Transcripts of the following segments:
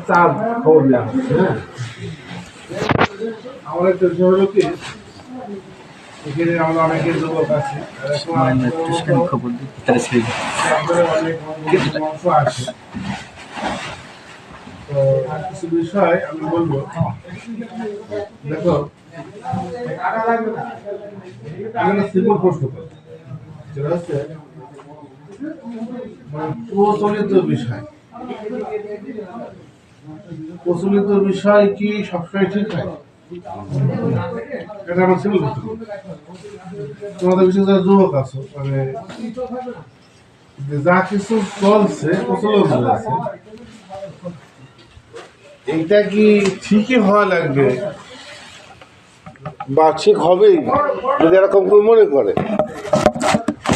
চাঁদ খবর দেওয়া হ্যাঁ আমাদের চলছে হলো কি এখানে আমরা অনেকে যুবক আছি অনেক অংশ আছে তো কিছু বিষয় আমি বলবো দেখো আমি সিম্পল প্রশ্ন করবো যেটা হচ্ছে প্রচলিত বিষয় প্রচলিত বিষয় কি সবসময় ঠিক হয় এটা আমার সিম্পল প্রশ্ন তোমাদের বিশেষ যারা যুবক আছো মানে যা কিছু চলছে প্রচলন আছে এইটা কি ঠিকই হওয়া লাগবে বা ঠিক হবেই যদি এরকম কেউ মনে করে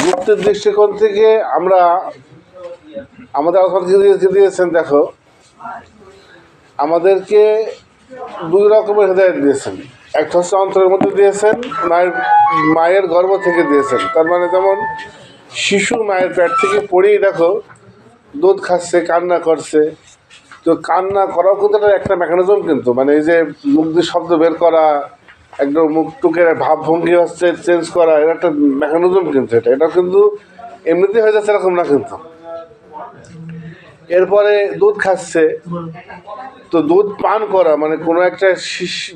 মুক্তির দৃষ্টিকোণ থেকে আমরা আমাদের আলোচনা দিয়েছেন দেখো আমাদেরকে দুই রকমের হৃদয় দিয়েছেন একটা হচ্ছে অন্তরের মধ্যে দিয়েছেন মায়ের গর্ভ থেকে দিয়েছেন তার মানে যেমন শিশু মায়ের পেট থেকে পড়েই দেখো দুধ খাচ্ছে কান্না করছে তো কান্না করাও কিন্তু একটা মেকানিজম কিন্তু মানে এই যে মুখ দিয়ে শব্দ বের করা একদম মুখ টুকের ভাবভঙ্গি হচ্ছে চেঞ্জ করা এটা একটা মেকানিজম কিন্তু এটা কিন্তু এমনিতেই হয়ে যাচ্ছে এরকম না কিন্তু এরপরে দুধ খাচ্ছে তো দুধ পান করা মানে কোনো একটা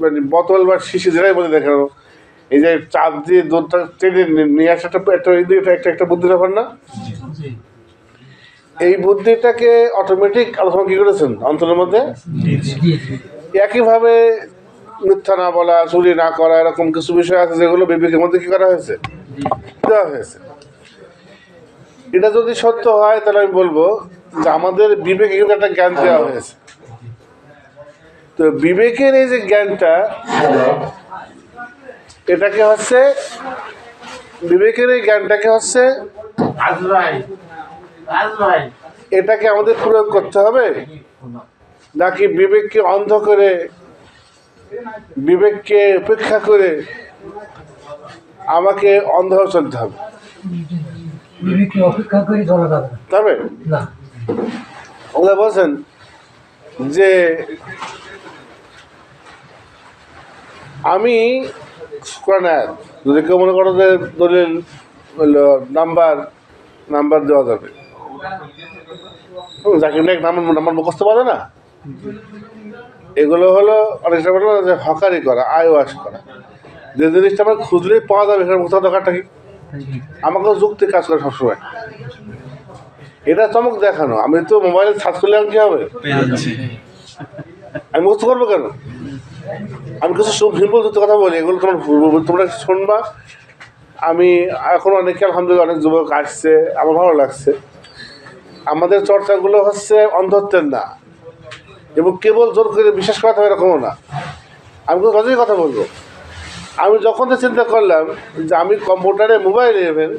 মানে বোতল বা শিশি যেটাই বলে দেখানো এই যে চাপ দিয়ে দুধটা টেনে নিয়ে আসাটা একটা বুদ্ধির ব্যাপার না এই বুদ্ধিটাকে অটোমেটিক আলোচনা কি করেছেন অন্তরের মধ্যে একইভাবে মিথ্যা না বলা চুরি না করা এরকম কিছু বিষয় আছে যেগুলো বিবেকের মধ্যে কি করা হয়েছে দেওয়া হয়েছে এটা যদি সত্য হয় তাহলে আমি বলবো যে আমাদের বিবেকে কিন্তু একটা জ্ঞান দেওয়া হয়েছে তো বিবেকের এই যে জ্ঞানটা এটাকে হচ্ছে বিবেকের এই জ্ঞানটাকে হচ্ছে এটাকে আমাদের প্রয়োগ করতে হবে নাকি বিবেককে অন্ধ করে বিবেককে উপেক্ষা করে আমাকে অন্ধ চলতে হবে তবে ওরা বলছেন যে আমি যদি কেউ মনে করো যে দলিল নাম্বার দেওয়া যাবে যাকে নাম্বার মুখস্থ পাবে না এগুলো হলো অনেকটা বলো যে হকারি করা আইওয়াশ করা যে জিনিসটা আমার খুঁজলেই পাওয়া যাবে সেটা মুখস্থ দরকারটা কি আমাকেও যুক্তি কাজ করে সবসময় এটা চমক দেখানো আমি তো মোবাইলে সার্চ করলে কি হবে আমি মুখস্থ করবো কেন আমি কিছু সিম্পল যুক্ত কথা বলি এগুলো তোমরা শুনবা আমি এখন অনেকে আলহামদুলিল্লাহ অনেক যুবক আসছে আমার ভালো লাগছে আমাদের চর্চাগুলো হচ্ছে অন্ধত্বের না এবং কেবল জোর করে বিশ্বাস করা হবে এরকমও না আমি কোনো রজনী কথা বলবো আমি যখন চিন্তা করলাম যে আমি কম্পিউটারে মোবাইল নেবেন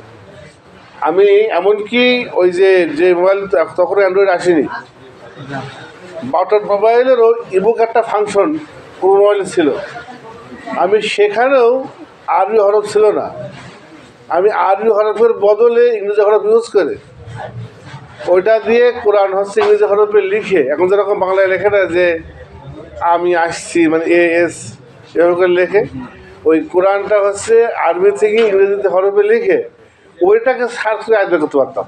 আমি এমনকি ওই যে মোবাইল তখন অ্যান্ড্রয়েড আসেনি বাটন মোবাইলেরও ইবুক একটা ফাংশন পুরো মোবাইলে ছিল আমি সেখানেও আরবি হরফ ছিল না আমি আরবি হরফের বদলে ইংরেজি হরফ ইউজ করে ওইটা দিয়ে কোরআন হচ্ছে ইংরেজি হরফে লিখে এখন যেরকম বাংলায় লেখে না যে আমি আসছি মানে AS এরকম করে লেখে ওই কোরআনটা হচ্ছে আরবি থেকে ইংরেজিতে হরফে লিখে ওইটাকে সার্চ করে আয়াত বের করতে পারতাম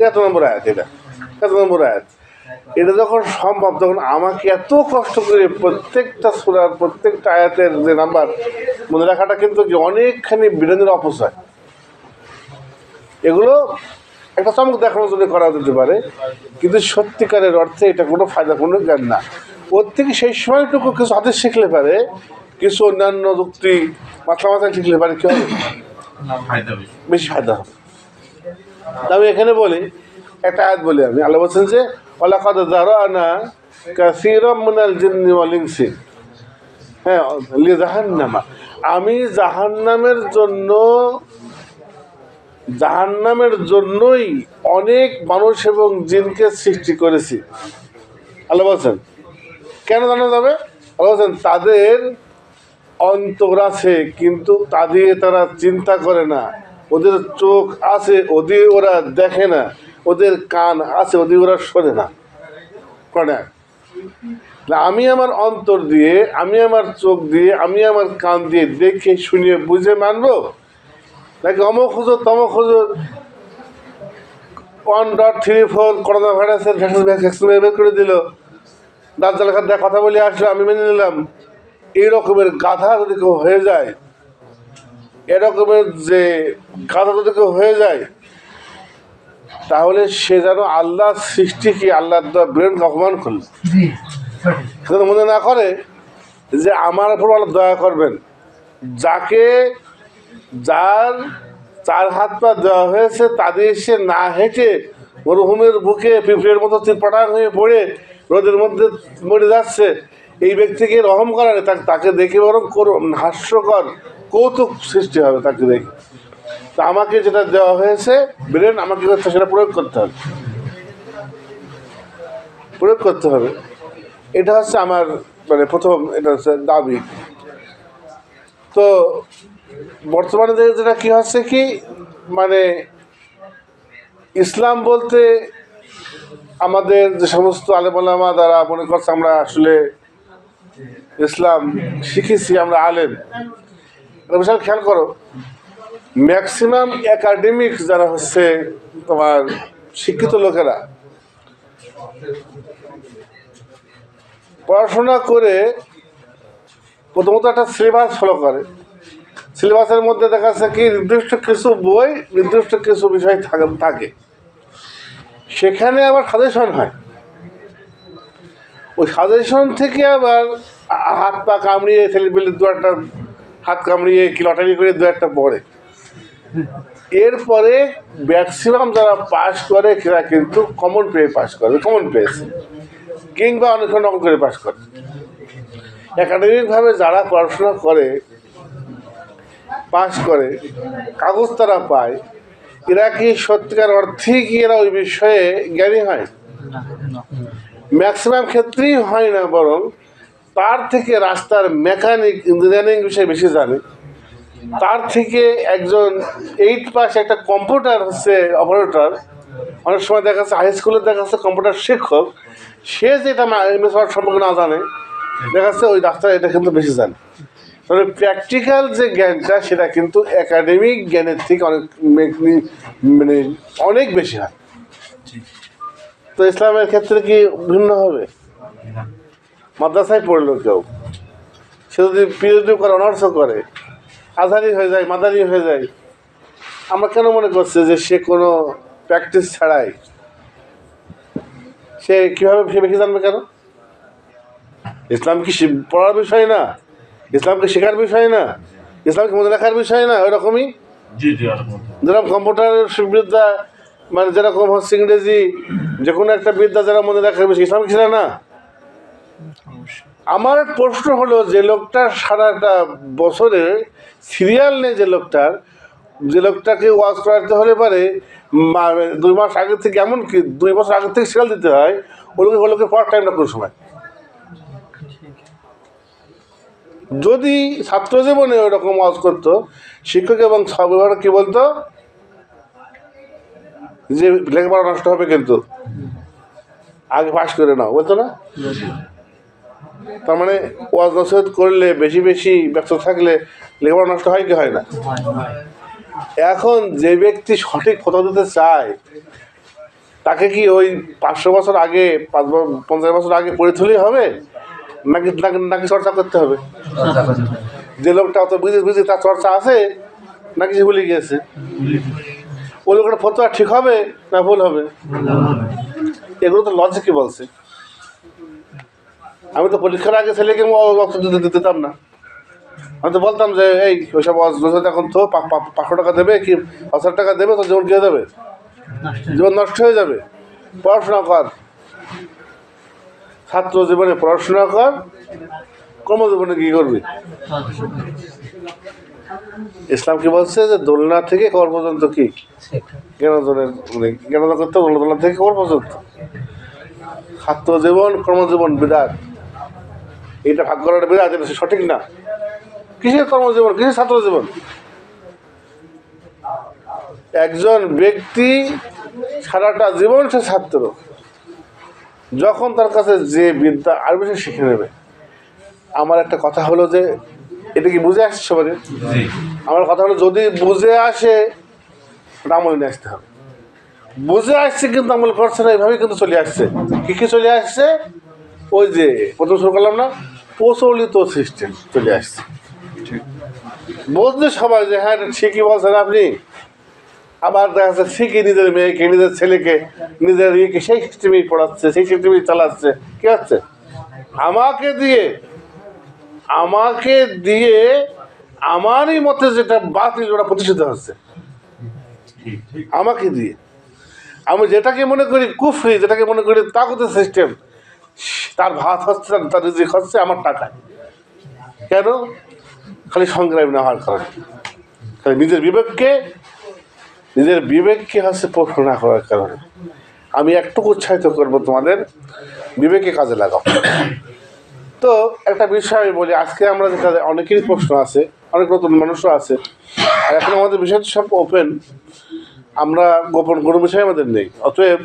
এত নম্বর আয়াত এত নম্বর আয়াত এটা যখন সম্ভব তখন আমাকে এত কষ্ট করে প্রত্যেকটা সূরার প্রত্যেকটা আয়াতের যে নাম্বার মনে রাখাটা কিন্তু অনেকখানি বিনোদনের অপচয় এগুলো একটা চমক দেখানোর জন্য করা যেতে পারে কিন্তু সত্যিকারের অর্থে এটা কোনো ফায়দা কোনো জ্ঞান না ওর থেকে সেই সময়টুকু কিছু হাতে শিখলে পারে কিছু অন্যান্য যুক্তি মাথায় শিখলে পারে কি হবে বেশি ফায়দা হবে আমি এখানে বলি একটা আয়াত বলি আমি আল্লাহ বলছেন যে ওয়ালাকাদ যারানা কাসীরাম মিনাল জিন্নি ওয়াল ইনসি হ্যাঁ লিজাহান্নামা আমি জাহান্নামের জন্যই অনেক মানুষ এবং জিনকে সৃষ্টি করেছি আল্লাহ বলছেন কেন জানা যাবে আল্লাহ বলছেন তাদের অন্তর আছে কিন্তু তারা চিন্তা করে না ওদের চোখ আছে ওদের ওরা দেখে না ওদের কান আছে ওদের ওরা শোনে না নেয় না, আমি আমার অন্তর দিয়ে, আমি আমার চোখ দিয়ে, আমি আমার কান দিয়ে দেখে শুনিয়ে বুঝে মানবো, নাকি অমুক হুজুর তমুক হুজুর 1.34 করোনা ভাইরাসের ভ্যাকসিন বের করে দিল, দাঁত দেখ কথা বলে আসলো, আমি মেনে নিলাম। এই রকমের গাধা যদি কেউ হয়ে যায়, এরকমের যে গাধা যদি কেউ হয়ে যায়, তাহলে সে যেন আল্লাহর সৃষ্টি কি আল্লাহর ব্রেনকে অপমান করল। সেটা মনে না করে যে আমার উপর আল্লাহ দয়া করবেন, যার 4 হাত পা দেওয়া হয়েছে তাদের সে না হেঁটে মরুভূমির বুকে পিঁপড়ের মতো চিরপটাং হয়ে পড়ে রোদের মধ্যে মরে যাচ্ছে, এই ব্যক্তিকে রহম করার তাকে দেখে বরং হাস্যকর কৌতুক সৃষ্টি হবে তাকে দেখে। তা আমাকে যেটা দেওয়া হয়েছে ব্রেন, আমাকে সেটা প্রয়োগ করতে হবে। এটা হচ্ছে আমার মানে প্রথম, এটা হচ্ছে দাবি। তো বর্তমানে যেটা কি হচ্ছে কি, মানে ইসলাম বলতে আমাদের যে সমস্ত আলেম ওলামা দ্বারা মনে করছে আমরা আসলে ইসলাম শিখেছি, আমরা আলেম, বিশাল খেয়াল করো, ম্যাক্সিমাম একাডেমিক যারা হচ্ছে তোমার শিক্ষিত লোকেরা পড়াশোনা করে প্রথমত একটা সিলেবাস ফলো করে। সিলেবাসের মধ্যে দেখা যাচ্ছে কি নির্দিষ্ট কিছু বই, নির্দিষ্ট কিছু বিষয় থাকে, সেখানে আবার সাজেশন হয়। ওই সাজেশন থেকে আবার হাত পা কামড়িয়ে ছেলেপেলে 2-1 হাত কামড়িয়ে কি লটারি করে 2-1 পড়ে। এরপরে ম্যাক্সিমাম যারা পাস করে সেরা কিন্তু কমন পেয়েছে, কিংবা অনেকক্ষণ নকল করে পাস করে। একাডেমিকভাবে যারা পড়াশোনা করে পাস করে কাগজ তারা পায়, এরা কি সত্যিকার অর্থেই কি এরা ওই বিষয়ে জ্ঞানী হয়? ম্যাক্সিমাম ক্ষেত্রেই হয় না, বরং তার থেকে রাস্তার মেকানিক ইঞ্জিনিয়ারিং বিষয়ে বেশি জানে, তার থেকে একজন 8 পাস একটা কম্পিউটার হচ্ছে অপারেটর, অনেক সময় দেখা যাচ্ছে হাই স্কুলে দেখা যাচ্ছে কম্পিউটার শিক্ষক, সে যেটা এমএস ওয়ার্ড সম্পর্কে না জানে, দেখা যাচ্ছে ওই ডাক্তার এটা কিন্তু বেশি জানে। তবে প্র্যাকটিক্যাল যে জ্ঞানটা সেটা কিন্তু একাডেমিক জ্ঞানের থেকে অনেক বেশি হয়। তো ইসলামের ক্ষেত্রে কি ভিন্ন হবে? মাদ্রাসায় পড়লো কেউ, সে যদি পিএইচডি করে, অনার্সও করে, আজহারি হয়ে যায়, মাদারি হয়ে যায়, আমরা কেন মনে করছি যে সে কোনো প্র্যাকটিস ছাড়াই সে কীভাবে বেশি জানবে? কেন? ইসলাম কি পড়ার বিষয় না? ইসলামকে শেখার বিষয় না? ইসলামকে মনে রাখার বিষয় না? ওই রকমই যেরকম কম্পিউটারের বিদ্যা, মানে যেরকম হচ্ছে ইংরেজি, যে কোনো একটা বিদ্যা যারা মনে রাখার বিষয়, ইসলাম কি না? আমার প্রশ্ন হলো, যে লোকটার সারাটা বছরে সিরিয়াল নেই, যে লোকটাকে ওয়াজ করাতে হলে পারে 2 মাস আগে থেকে, এমনকি 2 বছর আগে থেকে সিরিয়াল দিতে হয়, ওগুলোকে পাওয়ার টাইম না কোনো সময়। যদি ছাত্র জীবনে ওই রকম ওয়াজ করতো, শিক্ষক এবং অভিভাবক কি বলতো যে লেখাপড়া নষ্ট হবে, কিন্তু আগে পাস করে নাও, বলতো না? তার মানে ওয়াজ নসিহত করলে, বেশি বেশি ব্যস্ত থাকলে লেখাপড়া নষ্ট হয় কি হয় না? এখন যে ব্যক্তি সঠিক ফতোয়া দিতে চায়, তাকে কি ওই 500 বছর আগে, 50 বছর আগে পড়ে তুলেই হবে, নাকি চর্চা করতে হবে? যে লোকটা অত বুঝে তার চর্চা আছে নাকি সে ভুলে গিয়েছে? ওই লোকটা ফতোয়া ঠিক হবে না ভুল হবে? এগুলো তো লজিকই বলছে। আমি তো পরীক্ষার আগে ছেলেকে দিতাম না, আমি তো বলতাম যে এই ওইসব এখন তো 500 টাকা দেবে কি 1000 টাকা দেবে, তো জীবন খেয়ে যাবে, জীবন নষ্ট হয়ে যাবে, পড়াশোনা কর, ছাত্র জীবনে পড়াশোনা কর, কর্মজীবনে কি করবি? ইসলাম কি বলছে যে দোলনা থেকে কবর পর্যন্ত কি জ্ঞানোদন করতে, দোলনা থেকে কবর পর্যন্ত। ছাত্র জীবন কর্মজীবন বিরাট, এটা ভাগ করার বিরাট, এটা সঠিক না। কিসের কর্মজীবন, কিসের ছাত্র জীবন? একজন ব্যক্তি সারাটা জীবন সে ছাত্র, যখন তার কাছে যে বিদ্যা আর বেশি শিখে নেবে। আমার একটা কথা হলো যে এটা কি বুঝে আসছে সবাই? আমার কথা হলো যদি বুঝে আসে আমলে নিয়ে আসতে হবে। বুঝে আসছে কিন্তু আমল করছে না, এইভাবেই কিন্তু চলে আসছে। কি চলে আসছে? ওই যে প্রথম শুরু করলাম না, প্রচলিত সিস্টেম চলে আসছে। বুঝলে সবাই যে হ্যাঁ ঠিকই বলছেন আপনি। আবার দেখা যাচ্ছে ঠিকই নিজের মেয়েকে, নিজের ছেলেকে, নিজের ইয়েকে সেই সিস্টেমেই পড়াচ্ছে, সেই সিস্টেমেই চালাচ্ছে। কি হচ্ছে? আমাকে দিয়ে আমারই মতে যেটা বাতিল ওটা প্রতিষ্ঠিত হচ্ছে। আমাকে দিয়ে আমি যেটাকে মনে করি কুফরি, যেটাকে মনে করি তাগুতের সিস্টেম, তার ভাত হচ্ছে, তার রিজিক হচ্ছে আমার টাকায়। কেন? খালি সংগ্রামী না হওয়ার কারণে, খালি নিজের বিবেককে হচ্ছে প্রশ্ন না করার কারণে। আমি একটু উৎসাহিত করবো তোমাদের বিবেকে কাজে লাগাও। তো একটা বিষয় আমি বলি, আজকে আমরা যেটা অনেকেরই প্রশ্ন আছে, অনেক নতুন মানুষও আছে, আর এখন আমাদের বিষয় সব ওপেন, আমরা গোপন কোনো বিষয় আমাদের নেই। অতএব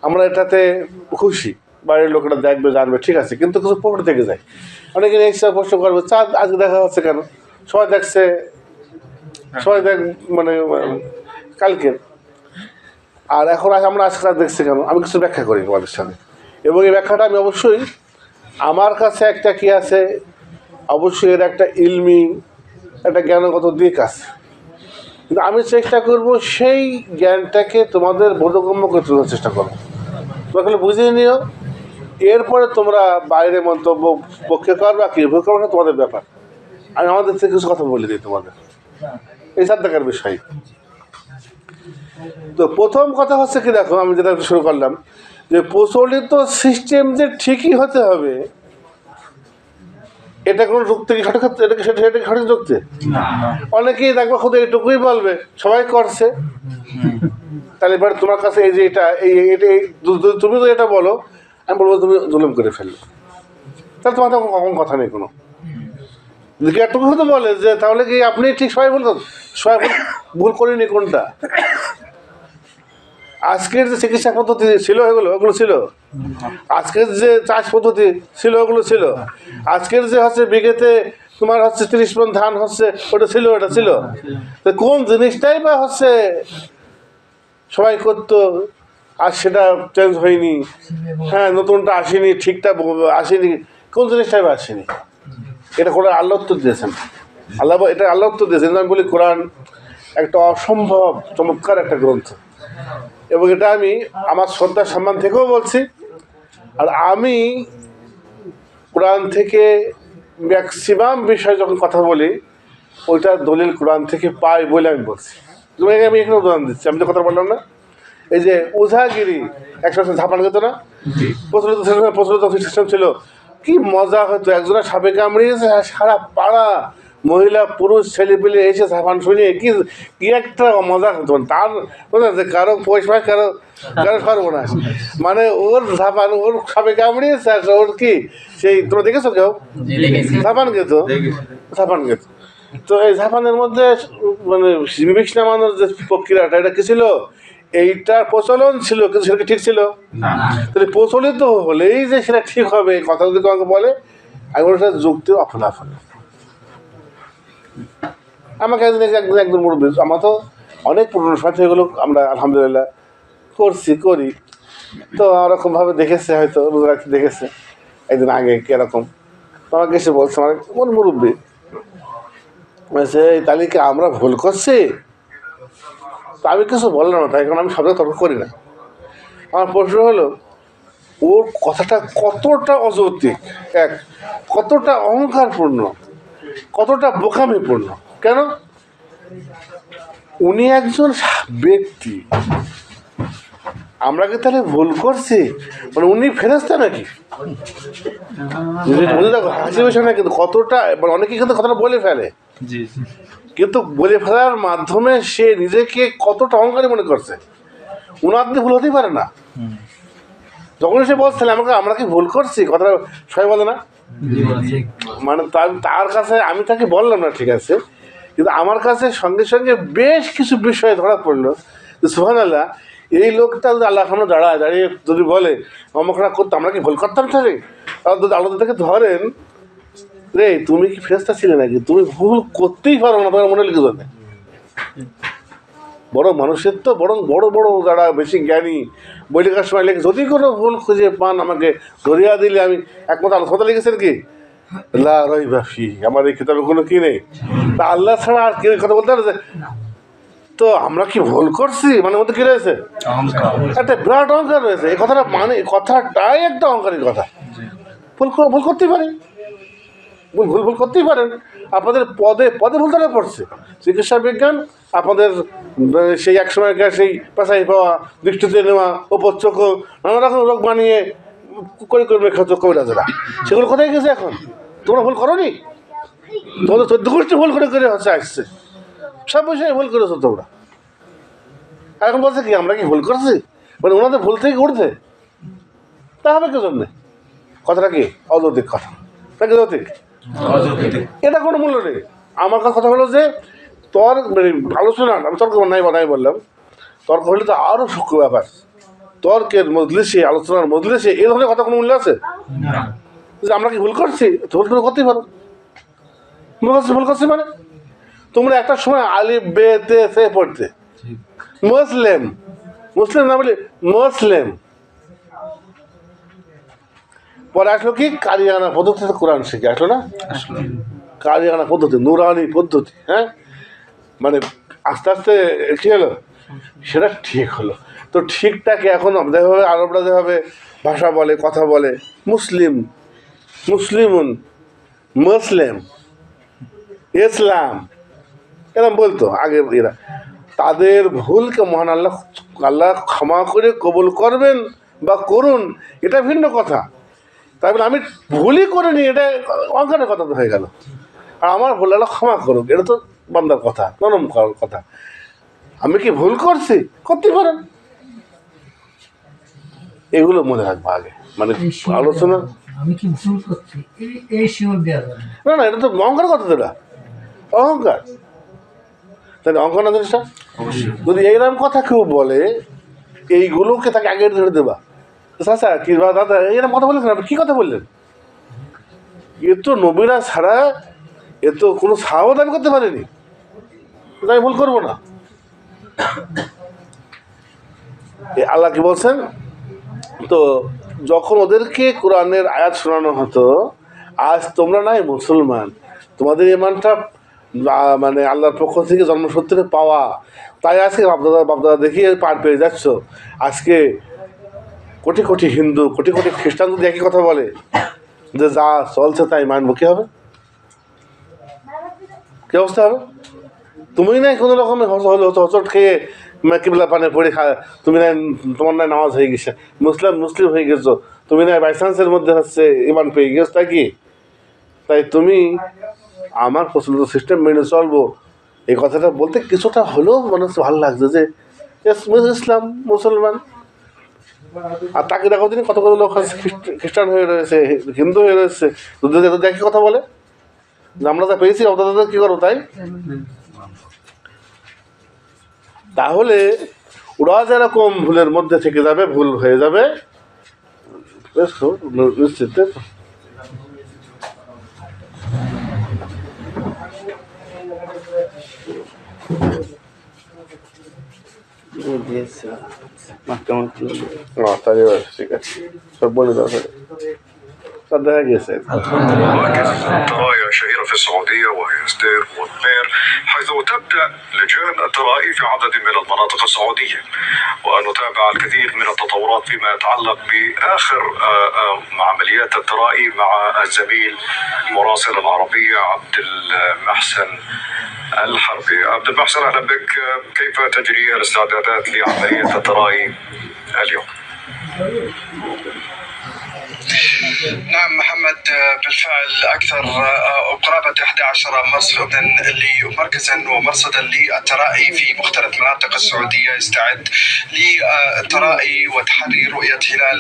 আমরা এটাতে খুশি, বাইরের লোকেরা দেখবে, জানবে, ঠিক আছে। কিন্তু কিছু প্রশ্ন থেকে যায়, অনেকে এক্সট্রা প্রশ্ন করবে, চাঁদ আজকে দেখা যাচ্ছে কেন? সবাই দেখছে, সবাই মানে কালকে, আর এখন আমরা আজকে চাঁদ দেখছি কেন? আমি কিছু ব্যাখ্যা করি তোমাদের সামনে, এবং এই ব্যাখ্যাটা আমি অবশ্যই আমার কাছে একটা কি আছে, অবশ্যই এর একটা ইলমি, একটা জ্ঞানগত দিক আছে, কিন্তু আমি চেষ্টা করব সেই জ্ঞানটাকে তোমাদের বোধগম্য করে তোলার চেষ্টা করবো। তোমরা বুঝিয়ে নিও, এরপরে তোমরা বাইরে মন্তব্য পক্ষে করবা কি ভুল করবো না তোমাদের ব্যাপার। আমি আমাদের থেকে কিছু কথা বলে দিই তোমাদের এই সাধ্যাকার বিষয়। তো প্রথম কথা হচ্ছে কি, দেখো আমি যেটা শুরু করলাম যে প্রচলিত সিস্টেম যে ঠিকই হতে হবে, এটা কোনো যুক্তি কি সঠিক হচ্ছে? এটাকে সেটাকে সঠিক যুক্তি? অনেকেই দেখবো খুদ এইটুকুই বলবে সবাই করছে, তাহলে এবার তোমার কাছে এই যে এটা তুমি তো এটা বলো, আমি বলবো তুমি জুলুম করে ফেললে, তাহলে তোমার তো কখন কথা নেই কোনো। যদি একটুকু হতে বলে যে তাহলে কি আপনি ঠিক সবাই বলতেন, সবাই ভুল করিনি কোনটা? আজকের যে চিকিৎসা পদ্ধতি ছিল ওগুলো ছিল, আজকের যে চাষ পদ্ধতি ছিল ওগুলো ছিল, আজকের যে হচ্ছে বিঘেতে তোমার হচ্ছে 30 মণ ধান হচ্ছে ওটা ছিল তো কোন জিনিসটাই বা হচ্ছে সবাই করতো আর সেটা চেঞ্জ হয়নি? হ্যাঁ, নতুনটা আসেনি, ঠিকটা আসেনি, কোন জিনিসটাই বা আসেনি? এটা কোরআন আল্লাহ উত্তর দিয়েছেন। আল্লাহ উত্তর দিয়েছেন। আমি বলি কোরআন একটা অসম্ভব চমৎকার একটা গ্রন্থ, এবং এটা আমি আমার শ্রদ্ধা সম্মান থেকেও বলছি। আর আমি কোরআন থেকে ম্যাক্সিমাম বিষয় যখন কথা বলি ওইটার দলিল কোরআন থেকে পাই বলে আমি বলছি। তোমাকে আমি এখানে উদাহরণ দিচ্ছি, আমি তো কথা বললাম না, এই যে ওঝাগিরি একসাথে ঝাপানো যেত না, প্রচলিত সিস্টেম ছিল, কি মজা হতো। একজনের সাপে কামড়িয়েছে, সারা পাড়া মহিলা পুরুষ ছেলেপিলে এসে ঝাপান শুনিয়ে কি একটা মজা হতো। তার কারো পয়সা, কারো সর্বনাশ, মানে ওর ঝাপান, ওর সাপে কামড়িয়েছে, ওর কি সেই তোমরা দেখেছো কেউ ঝাপান গেত? তো এই ঝাপানের মধ্যে মানে বিষ নামানোর যে প্রক্রিয়াটা, এটা কি ছিল? এইটার প্রচলন ছিল, কিন্তু সেটা ঠিক ছিল? তাহলে প্রচলিত হলেই যে সেটা ঠিক হবে কথা যদি কাউকে বলে, আমি ওটা যুক্তি অফলাফল। আমাকে একজন মুরব্বী, আমার তো অনেক পুরনো সাথে এগুলো আমরা আলহামদুলিল্লাহ করি, তো ওরকমভাবে দেখেছে, হয়তো রোজা রাখতে দেখেছে একদিন আগে কিরকম, তো আমাকে এসে বলছে, আমার মুরব্বী বলছে এই তালিকা আমরা ভুল করছি। তো আমি কিছু বললাম না, তাই কারণ আমি শব্দ তর্ক করি না। আমার প্রশ্ন হলো ওর কথাটা কতটা অযৌক্তিক, কতটা অহংকারপূর্ণ, কতটা বোকামিপূর্ণ। কেন? উনি একজন ব্যক্তি, আমরা কি তাহলে ভুল করছি? মানে উনি ফেরেশতা নাকি? দেখো হাসি বিষয় না, কিন্তু কতটা অনেকে কিন্তু কথাটা বলে ফেলে, কিন্তু বলে ফেলার মাধ্যমে সে নিজেকে কতটা অহংকারী মনে করছে। উনার ভুল হতেই পারে না। যখন সে বলছে আমরা কি ভুল করছি, কথাটা সবাই বলে না, মানে তার কাছে আমি তাকে বললাম না ঠিক আছে, কিন্তু আমার কাছে সঙ্গে সঙ্গে বেশ কিছু বিষয় ধরা পড়লো যে সুবহানাল্লাহ, এই লোকটা যদি আল্লাহ সামনে দাঁড়িয়ে যদি বলে অমকরা করতো, আমরা কি ভুল করতাম তাহলে? তাহলে যদি আল্লাহ থেকে ধরেন, রে তুমি কি ফেরেশতা ছিলে নাকি, তুমি ভুল করতেই পারো না, তোমার মনে লিখে যাবে। বড় মানুষের তো বরং বড় বড় যারা বেশি জ্ঞানী বই লেখার সময় লেখে, যদি কোনো ভুল খুঁজে পান আমাকে ধরিয়া দিলে আমি একমত। আলোচনা লিখেছেন কি লা রাইবা ফি, আমার এই কিতাবে কোনো কি নেই, তা আল্লাহ ছাড়া আর কেউ কথা বলতে পারে? তো আমরা কি ভুল করছি মানে মধ্যে কি রয়েছে, একটা বিরাট অহংকার রয়েছে। এই কথাটা মানে কথাটাই একটা অহংকারী কথা। ভুল করতেই পারি, ভুল করতেই পারেন। আপনাদের পদে পদে ভুল ধরা পড়ছে। চিকিৎসা বিজ্ঞান আপনাদের সেই এক সময়কার সেই পেশাই পাওয়া, দৃষ্টিতে নেওয়া, ওপর চোখ, নানা রকম রোগ বানিয়ে করে খেত কবিরাজরা, সেগুলো কোথায় গেছে এখন? তোমরা ভুল করো নি? তোমাদের 14 গোষ্ঠী ভুল করে হচ্ছে আসছে, সব বিষয়ে ভুল করেছো তোমরা। এখন বলছে কি আমরা কি ভুল করছি, মানে ওনাদের ভুল থেকে উঠছে, তা হবে কেউ জন্যে? কথাটা কি অযৌক্তিক কথা নাকি যৌক্তিক? এটা কোনো মূল্য নেই। আমার কথা হলো যে মানে আলোচনা, আমি তর্ক নাই বললাম, তর্ক হলে তো আরও সূক্ষ্ম ব্যাপার। তর্কের মজলিসে, আলোচনার মজলিসে এই ধরনের কথা কোনো মূল্য আছে? যে আমরা কি ভুল করছি, ভুল করে করতেই পারো। ভুল করছি মানে তোমরা একটা সময় আলিফ বে তে সে পড়তে, মুসলিম না বলি মুসলিম, পরে আসলো কি কারিয়ানা পদ্ধতিতে কোরআন শিখে আসলো না, কারিয়ানা পদ্ধতি, নুরানি পদ্ধতি। হ্যাঁ, মানে আস্তে আস্তে কি হলো, সেটা ঠিক হলো। তো ঠিকটাকে এখন যেভাবে আরবরা যেভাবে ভাষা বলে, কথা বলে, মুসলিমুন, মুসলিম, ইসলাম, এরকম বলতো আগে এরা। তাদের ভুলকে মহান আল্লাহ ক্ষমা করে কবুল করবেন বা করুন, এটা ভিন্ন কথা। তাই বলে আমি ভুলই করিনি, এটা অজ্ঞানের কথা তো হয়ে গেল। আর আমার ভুল আল্লাহ ক্ষমা করুক, এটা তো বান্দার কথা, নরম কথা। আমি কি ভুল করছি, করতে পারেন, এগুলো মনে রাখবো আগে, মানে আলোচনা। আমি কি ভুল করছি এই শিওর দেওয়া যাবে না, এটা তো অহংকার কথা, তো এটা অহংকার। তাহলে অহংকার না জিনিসটা, যদি এইরকম কথা কেউ বলে, এইগুলোকে তাকে আগে ধরে দেবা, চাচা কি দাদা এরকম কথা বললেন, আপনি কী কথা বললেন? এ তো নবীরা ছাড়া এ তো কোনো সাহাবত দাবি করতে পারেনি, আমি ভুল করবো না। আল্লাহ কি বলছেন, তো যখন ওদেরকে কোরআনের আয়াত শোনানো হতো, আজ তোমরা নাই মুসলমান, তোমাদের ইমানটা মানে আল্লাহর পক্ষ থেকে জন্মসূত্রে পাওয়া, তাই আজকে বাপদাদা দেখিয়ে পার পেয়ে যাচ্ছ। আজকে কোটি কোটি হিন্দু, কোটি কোটি খ্রিস্টান যদি একই কথা বলে যে যা চলছে তাই মানবো, কী হবে, কী অবস্থা হবে? তুমি নাই কোনো রকমের হচট খেয়ে কিবলা পানে পড়ে তুমি নাই, তোমার নাই নামাজ হয়ে গেছে, মুসলিম হয়ে গেছো, তুমি নাই বাই চান্সের মধ্যে হচ্ছে ইমান পেয়ে গেছো, তাই কি? তাই তুমি আমার প্রচলিত সিস্টেম মেনে চলবো, এই কথাটা বলতে কিছুটা হলেও মনে হচ্ছে ভালো লাগছে যে ইসলাম মুসলমান। আর তাকে দেখো তিনি কতগুলো লোক খ্রিস্টান হয়ে রয়েছে, হিন্দু হয়ে রয়েছে, দেখি কথা বলে যে আমরা যা পেয়েছি আপনাদের কী করবো, তাই? তাহলে ওরা যেরকম ভুলের মধ্যে থেকে যাবে, ভুল হয়ে যাবে নিশ্চিত। তাই ঠিক আছে, সব বলে দাও, দেখা গেছে। الطرايا شهيرة في السعودية وهي ستير والخير، حيث تبدأ لجان الترائي في عدد من المناطق السعودية، ونتابع الكثير من التطورات فيما يتعلق بآخر عمليات الترائي مع الزميل المراسل العربي عبد المحسن الحربي. عبد المحسن، أهلا بك. كيف تجري الاستعدادات لعملية الترائي اليوم؟ نعم محمد، بالفعل أكثر قرابة 11 مصردا مركزا ومرصدا للترائي في مختلف مناطق السعودية يستعد للترائي وتحري رؤية هلال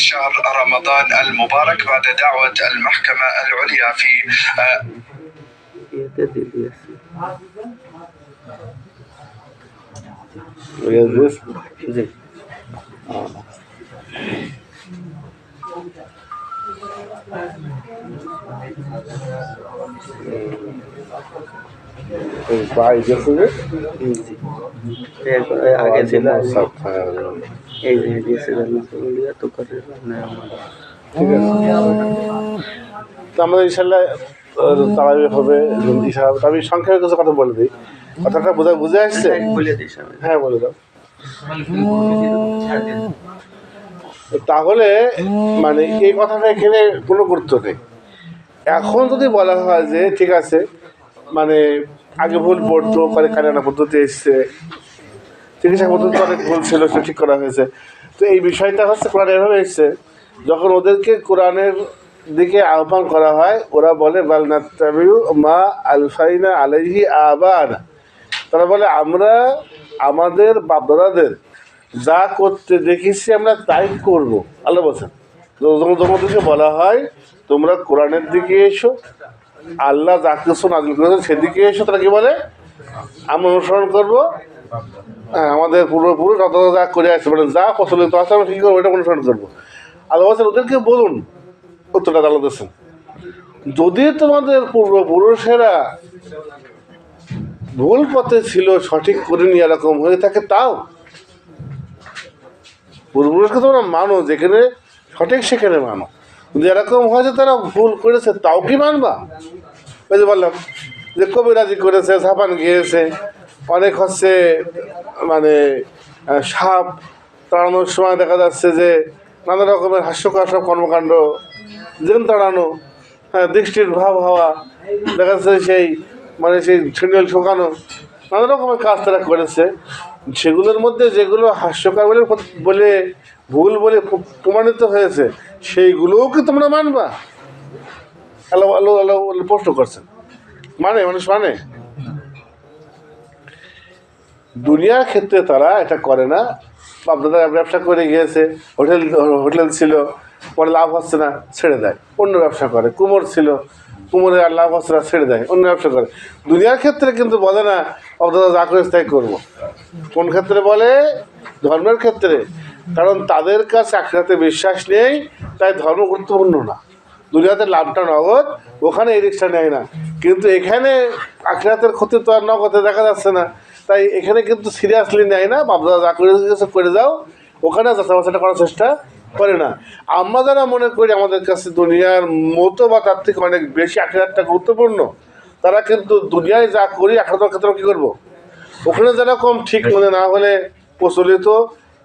شهر رمضان المبارك بعد دعوة المحكمة العليا في জি ভাই গেছে যে জি এরপরে আগে ছিল এই যে দিয়েছে তো করে ঠিক আছে তো আমাদের ইনশাল্লাহ তারাবি হবে ইনশাল্লাহ। আমি সংক্ষেপে কিছু কথা বলে দিই, কথাটা বুঝে আসছে? বলে দিস আমি হ্যাঁ বলে দাও। তাহলে মানে এই কথাটা এখানে কোনো গুরুত্ব নেই। এখন যদি বলা হয় যে ঠিক আছে, মানে আগে ভুল পড়তো, পরে কারিয়ানা পদ্ধতি এসছে, চিকিৎসা পদ্ধতি অনেক ভুল ছিল, সে ঠিক করা হয়েছে। তো এই বিষয়টা হচ্ছে কোরআন এভাবে এসছে, যখন ওদেরকে কোরআনের দিকে আহ্বান করা হয় ওরা বলে বাল নাত্তাবিউ মা আলফাইনা আলাইহি আবানা, তারা বলে আমরা আমাদের বাপদাদাদের যা করতে দেখেছি আমরা তাই করবো। আল্লাহ বলছেন তোমাদেরকে বলা হয় তোমরা কোরআনের দিকে এসো, আল্লাহ যা কিছু নাজিল করেছেন সেদিকে এসো, তারা কি বলে আমরা অনুসরণ করবো। হ্যাঁ, আমাদের পূর্বপুরুষ যত যা করে আসছে মানে যা প্রচলিত আছে আমরা কী করবো, এটা অনুসরণ করবো। আল্লাহ বলছেন ওদেরকে বলুন, উত্তরটা আল্লাহ দিচ্ছেন, যদি তোমাদের পূর্বপুরুষেরা ভুল পথে ছিল সঠিক করে নিয়ে এরকম হয়ে থাকে, তাও পূর্বপুরুষকে তোমরা মানো, যেখানে সঠিক সেখানে মানো, যদি এরকম হয়েছে তারা ভুল করেছে তাও কি মানবা? ওই যে বললাম যে কবিরাজি করেছে, ঝাপান গিয়েছে, অনেক হচ্ছে মানে সাপ তাড়ানোর সময় দেখা যাচ্ছে যে নানা রকমের হাস্যকর সব কর্মকাণ্ড, জেন তাড়ানো, হ্যাঁ দৃষ্টির ভাব হওয়া, দেখা যাচ্ছে সেই মানে সেই ছিনিয়াল শোকানো, নানা রকমের কাজ তারা করেছে। সেগুলোর মধ্যে যেগুলো হাস্যকর বলে ভুল বলে প্রমাণিত হয়েছে সেইগুলোও কি তোমরা মানবা? আল্লাহ আল্লাহ আল্লাহ প্রশ্ন করছেন, মানে মানুষ মানে দুনিয়ার ক্ষেত্রে তারা এটা করে না। বাপদাদা ব্যবসা করে গিয়েছে, হোটেল ছিল, পরে লাভ হচ্ছে না ছেড়ে দেয়, অন্য ব্যবসা করে। কুমোর ছিল, কুমোরে আর লাভ হচ্ছে না ছেড়ে দেয়, অন্য ব্যবসা করে। দুনিয়ার ক্ষেত্রে কিন্তু বলে না বাপদাদা যা করেছে তাই করবো। কোন ক্ষেত্রে বলে? ধর্মের ক্ষেত্রে। কারণ তাদের কাছে আখিরাতে বিশ্বাস নেই, তাই ধর্ম গুরুত্বপূর্ণ না। দুনিয়াতে লাভটা নগদ, ওখানে এই রিক্সা নেয় না। কিন্তু এখানে আখিরাতের ক্ষতি তো আর নগদে দেখা যাচ্ছে না, তাই এখানে কিন্তু সিরিয়াসলি নেয় না। বাপদাদা যা করে যাও, ওখানে যাচাবাচাটা করার চেষ্টা করে না। আমরা যারা মনে করি আমাদের কাছে দুনিয়ার মতো বা তার থেকে অনেক বেশি আখিরাতটা গুরুত্বপূর্ণ, তারা কিন্তু দুনিয়ায় যা করি আখিরাতের ক্ষেত্রে কী করবো, ওখানে যেরকম ঠিক মনে না হলে প্রচলিত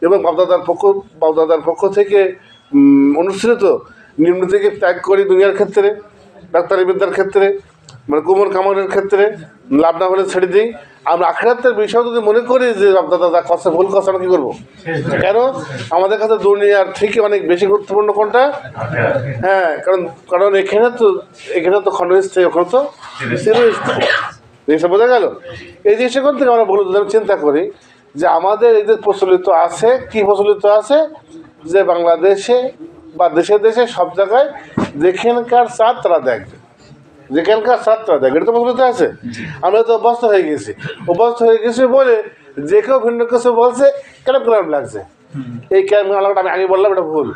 এবং বাপদাদার পক্ষ থেকে অনুসৃত নিম্ন থেকে ত্যাগ করি দুনিয়ার ক্ষেত্রে, ডাক্তারি বিদ্যার ক্ষেত্রে, মানে কুমোর কামড়ের ক্ষেত্রে লাভ না হলে ছেড়ে দিই। আমরা আখিরাতের বিষয় যদি মনে করি যে বাপদাদা যা কথা ভুল কথা, আমরা কী করবো? কেন আমাদের কাছে দুনিয়ার থেকে অনেক বেশি গুরুত্বপূর্ণ কোনটা? হ্যাঁ, কারণ এখানে তো ক্ষণস্থায়ী, ওখানে তো চিরস্থায়ী। জিনিসটা বোঝা গেল? এই জিনিসটা কোন থেকে আমরা বলে চিন্তা করি যে আমাদের এদের প্রচলিত আছে, কি প্রচলিত আছে যে বাংলাদেশে বা দেশে দেশে সব জায়গায় যেখানকার চাঁদ তারা দেখবে, যেখানকার চাঁদ তারা দেখবে, এটা তো প্রচলিত আছে। আমরা তো অভ্যস্ত হয়ে গেছি বলে যে কেউ ভিন্ন কিছু বলছে কেরম লাগছে। এই কেরম আমি আগে বললাম এটা ভুল।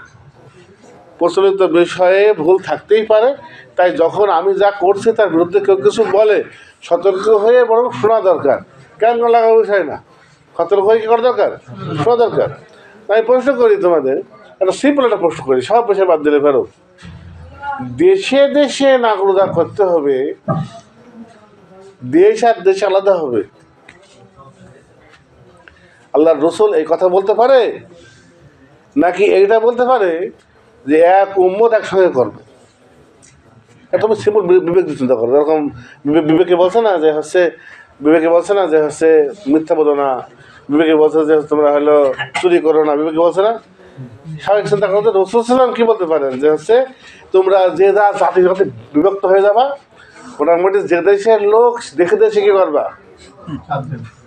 প্রচলিত বিষয়ে ভুল থাকতেই পারে, তাই যখন আমি যা করছি তার বিরুদ্ধে কেউ কিছু বলে সতর্ক হয়ে বরং শোনা দরকার। কেন লাগা বিষয় না, সতর্ক হয়ে কী করা দরকার? শোনা দরকার। আমি প্রশ্ন করি তোমাদের, একটা সিম্পল একটা প্রশ্ন করি, সব বিষয় বাদ দিলে ফেরো। দেশে দেশে নাগরিকতা করতে হবে, দেশ আর দেশে আলাদা হবে, আল্লাহর রসুল এই কথা বলতে পারে? নাকি এইটা বলতে পারে যে এক উম্মত একসঙ্গে করবে? এটা তুমি সিম্পল বিবেক দিয়ে চিন্তা করো। এরকম বিবেকে বলছে না যে হচ্ছে মিথ্যা বলো না, বিবেকে বলছে যে তোমরা হলো চুরি করো না, বিবেকে বলছে না? স্বাভাবিক চিন্তা করতে রসুল সাল্লাম কী বলতে পারেন যে হচ্ছে তোমরা যে যা জাতি জাতি বিভক্ত হয়ে যাবা, মোটামুটি যে দেশের লোক দেখে দেশে কী করবা,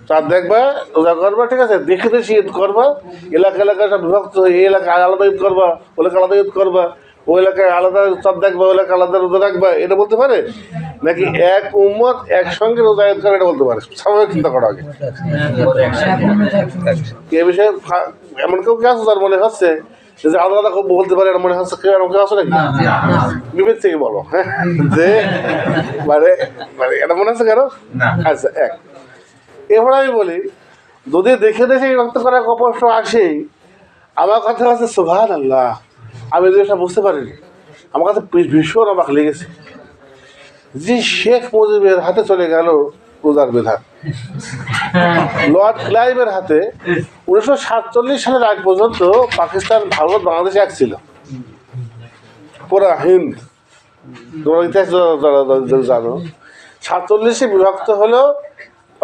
চাঁদ দেখবা, রোজা করবা, ঠিক আছে, দেখে দেশে ঈদ করবা, এলাকায় সব বিভক্ত হয়ে এই এলাকায় আলাদা ঈদ করবা, ওই এলাকায় আলাদা ঈদ করবা, ওই এলাকায় আলাদা চাঁদ দেখবা, ওই এলাকায় আলাদা রোজা রাখবা, এটা বলতে পারে? নাকি এক উম্মত একসঙ্গে রোজা ঈদ করে, এটা বলতে পারে? স্বাভাবিক চিন্তা করা আগে। এ বিষয়ে এমন কেউ কি আছে যার মনে হচ্ছে যে আলাদা খুব বলতে পারে, মনে হচ্ছে কেউ এরকম কেউ আছে নাকি? বিবেক থেকে বলো, হ্যাঁ, যে মানে মানে এটা মনে হচ্ছে কেন? আচ্ছা, এক। এবার আমি বলি, যদি দেখে দেখে রক্ত করার প্রশ্ন আসে, আমার কথা হচ্ছে সুবহানাল্লাহ, আমি জিনিসটা বুঝতে পারিনি, আমার কাছে ভীষণ অবাক লেগেছে যে শেখ মুজিবের হাতে চলে গেল রোজার বিধান, লর্ড ক্লাইভের হাতে। 1947 সালের আগ পর্যন্ত পাকিস্তান, ভারত, বাংলাদেশ এক ছিল, পুরা হিন্দ। তোমরা ইতিহাস জানো, 47-এ বিভক্ত হলো,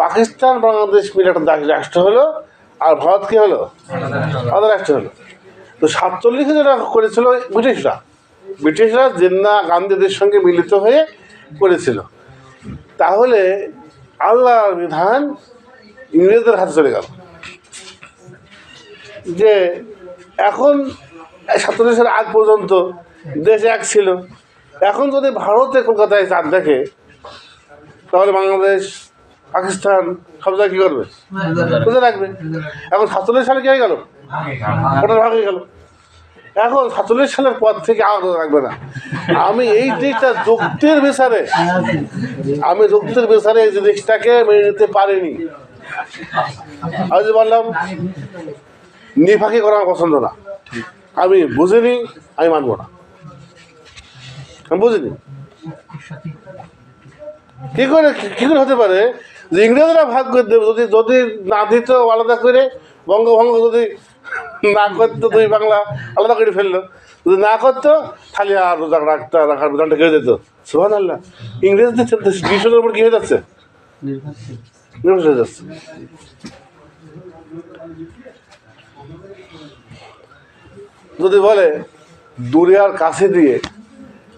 পাকিস্তান বাংলাদেশ মিলে একটা রাষ্ট্র হলো, আর ভারত কি হলো? আলাদা রাষ্ট্র হলো। তো 47-এ যেটা করেছিল ব্রিটিশরা জিন্না গান্ধীদের সঙ্গে মিলিত হয়ে করেছিল। তাহলে আল্লাহর বিধান ইংরেজদের হাতে চলে গেল, যে এখন 47-এর আগ পর্যন্ত দেশ এক ছিল। এখন যদি ভারতে কলকাতায় চাঁদ দেখে, তাহলে বাংলাদেশ, পাকিস্তান সব জায়গায় কী করবে? বুঝে রাখবে। এখন 47 সালে কী হয়ে গেল? ওটা ভাগ হয়ে গেল। এখন 47 সালের পর থেকে আর রাখবে না। আমি এই দিকটা যুক্তির বিচারে এই জিনিসটাকে মেনে নিতে পারিনি। আমি যে বললাম নিফাকি করা আমার পছন্দ না, আমি বুঝিনি, আমি মানবো না, আমি বুঝিনি। কি করে হতে পারে যে ইংরেজরা ভাগ করে দেবে? যদি না দিত আলাদা করে, বঙ্গভঙ্গ যদি না করতো, দুই বাংলা আলাদা করে ফেললো, যদি না করতো, খালি আর রোজা রাখার বিধানটা কেউ দিত। সুবহানাল্লাহ, ইংরেজদের বিশ্বের উপর কী হয়ে যাচ্ছে? নির্ভর হয়ে যাচ্ছে। যদি বলে দূরে আর কাছে দিয়ে,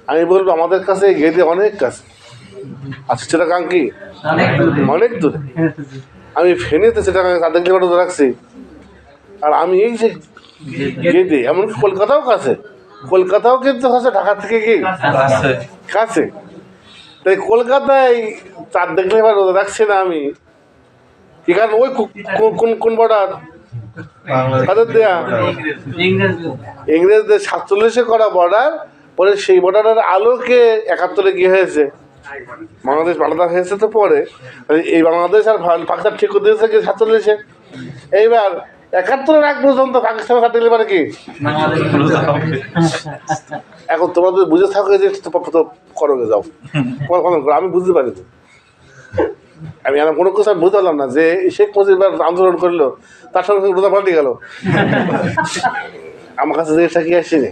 আমি বলবো আমাদের কাছে গেদে অনেক কাছে। আচ্ছা, চিটাগাং কি অনেক দূরে? আমি ফেনীতে চিটাগাং তাদের রোজা রাখছি, আর আমি এই যে গেদে, এমনকি কলকাতাও কাছে, কলকাতাও কিন্তু কাছে, ঢাকা থেকে কি কাছে। তাই কলকাতায় চাঁদ দেখলে এবার রোজা রাখছি না আমি, এখানে ওই কোন বর্ডার কাদের দেয়া? ইংরেজদের 47-এ করা বর্ডার, পরে সেই বর্ডারের আলোকে 71-এ গিয়ে হয়েছে বাংলাদেশ আলাদা হয়েছে। তো পরে এই বাংলাদেশ আর পাকিস্তান ঠিক করে দিয়েছে কি 47-এ। এইবার 71-এর আগ পর্যন্ত পাকিস্তানের সাথে দিলে পারে কি? এখন তোমরা যদি বুঝে থাকো যে করো, যাও আমি বুঝতে পারিনি। আমি আর কোনো কিছু বুঝতে পারলাম না যে শেখ মুজিব আন্দোলন করলো, তার সঙ্গে রোজা পাল্টে গেল। আমার কাছে জিনিসটা কি আসেনি,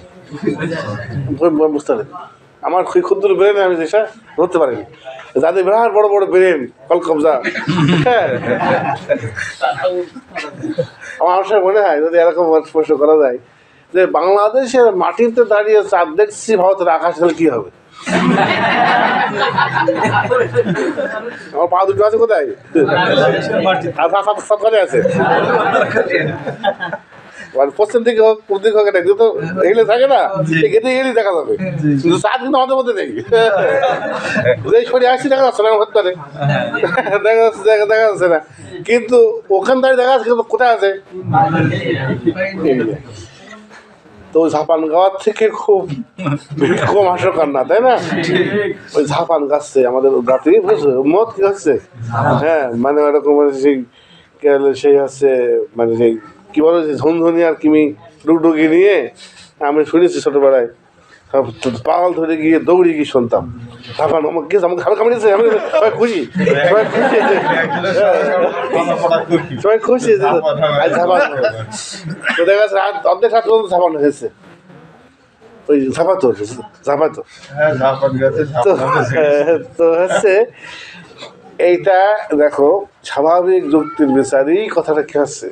বুঝতে পারি। আমার ক্ষুদ্র ব্রেন, আমি জিনিসটা ধরতে পারিনি। যাদের বিরাট বড় বড় ব্রেন, কলকবজা, হ্যাঁ, আমার মনে হয় যদি এরকম প্রশ্ন করা যায় যে বাংলাদেশের মাটিতে দাঁড়িয়ে চাঁদ দেখছি, ভারতের আকাশ হলে কি হবে? আমার পা দুটো আছে কোথায়? আছে পশ্চিম দিকে হোক, পূর্ব দিকে হোক, এটা তো এগুলো থাকে না, গেতে গেলেই দেখা যাবে। কিন্তু চাঁদ কিন্তু আমাদের মধ্যে নেই, যে সরে আসছি দেখা যাচ্ছে না, হতে পারে দেখা যাচ্ছে না, কিন্তু ওখান দাঁড়িয়ে দেখা যাচ্ছে, কিন্তু কোথায় আছে? তো ওই ঝাপান গাওয়ার থেকে খুব কম হাস্যকর না, তাই না? ওই ঝাপান গাছছে আমাদের জাতি, বুঝছো মত কি হচ্ছে? হ্যাঁ, মানে ওরকম সেই হচ্ছে, মানে সেই কি বলো, যে ঝনঝনি আর কিমি ডুগডুগি নিয়ে আমি শুনেছি ছোটবেলায়, পাগল ধরে গিয়ে দৌড়ে গিয়ে শুনতাম ঝাপান আমাকে খাবার কামড়িয়েছে। আমি সবাই খুশি, সবাই খুশি ঝাপান। তো দেখা যাচ্ছে অর্ধেক রাত পর্যন্ত ঝাপান হয়েছে, ওই ঝাপাতো তো হচ্ছে এইটা। দেখো, স্বাভাবিক যুক্তির বিচারেই কথাটা কি হচ্ছে,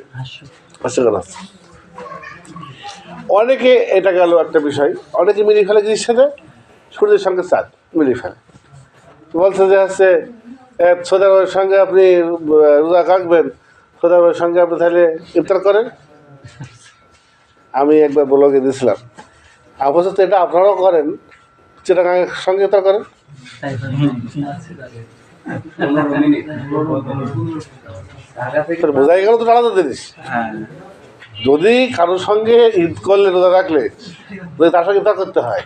অনেকে এটা গেল একটা বিষয়, অনেকে মিলিয়ে ফেলে জিনিস সাথে, সূর্যের সঙ্গে চাঁদ মিলিয়ে ফেলে, বলছে যে হচ্ছে সৌদাগরের সঙ্গে আপনি রোজা রাখবেন, সৌদাগরের সঙ্গে আপনি তাহলে ইফতার করেন। আমি একবার ব্লগে দিয়েছিলাম, আপাতত এটা আপনারাও করেন, চিটাগাঙের সঙ্গে ইফতার করেন? বোঝাই গেল তো আলাদা জিনিস। যদি কারোর সঙ্গে ঈদ করলে রোজা রাখলে যদি তার সঙ্গে ইফতার করতে হয়,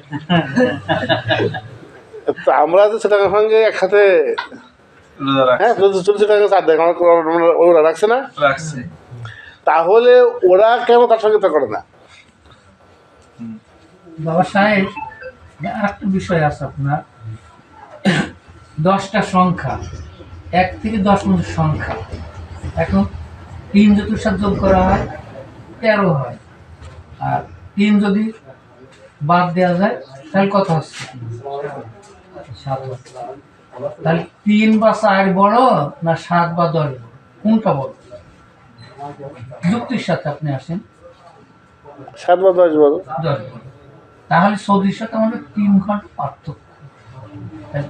তো আমরা যে চিটাগাঙের সঙ্গে একসাথে হ্যাঁ চিটাগাঙে চার দেখ ওরা রাখছে না, তাহলে ওরা কেন তার সঙ্গে ইফতার করে না? বাবা সাহেব, আর একটা বিষয় আছে আপনার, 10টা সংখ্যা, 1 থেকে 10 পর্যন্ত সংখ্যা। এখন 3 যদি সাথে যোগ করা হয় 13 হয়, আর 3 যদি বাদ দেওয়া যায় তাহলে কত হচ্ছে? 7 হচ্ছে। তাহলে 3 বা 4 বড় না 7 বা 10 বড়, কোনটা বড়? যুক্তির সাথে আপনি আসেন। 7 বা 10 বড়। 10 বড়। তাহলে সৌদির সাথে আমাদের 3 ঘন্টা পার্থক্য।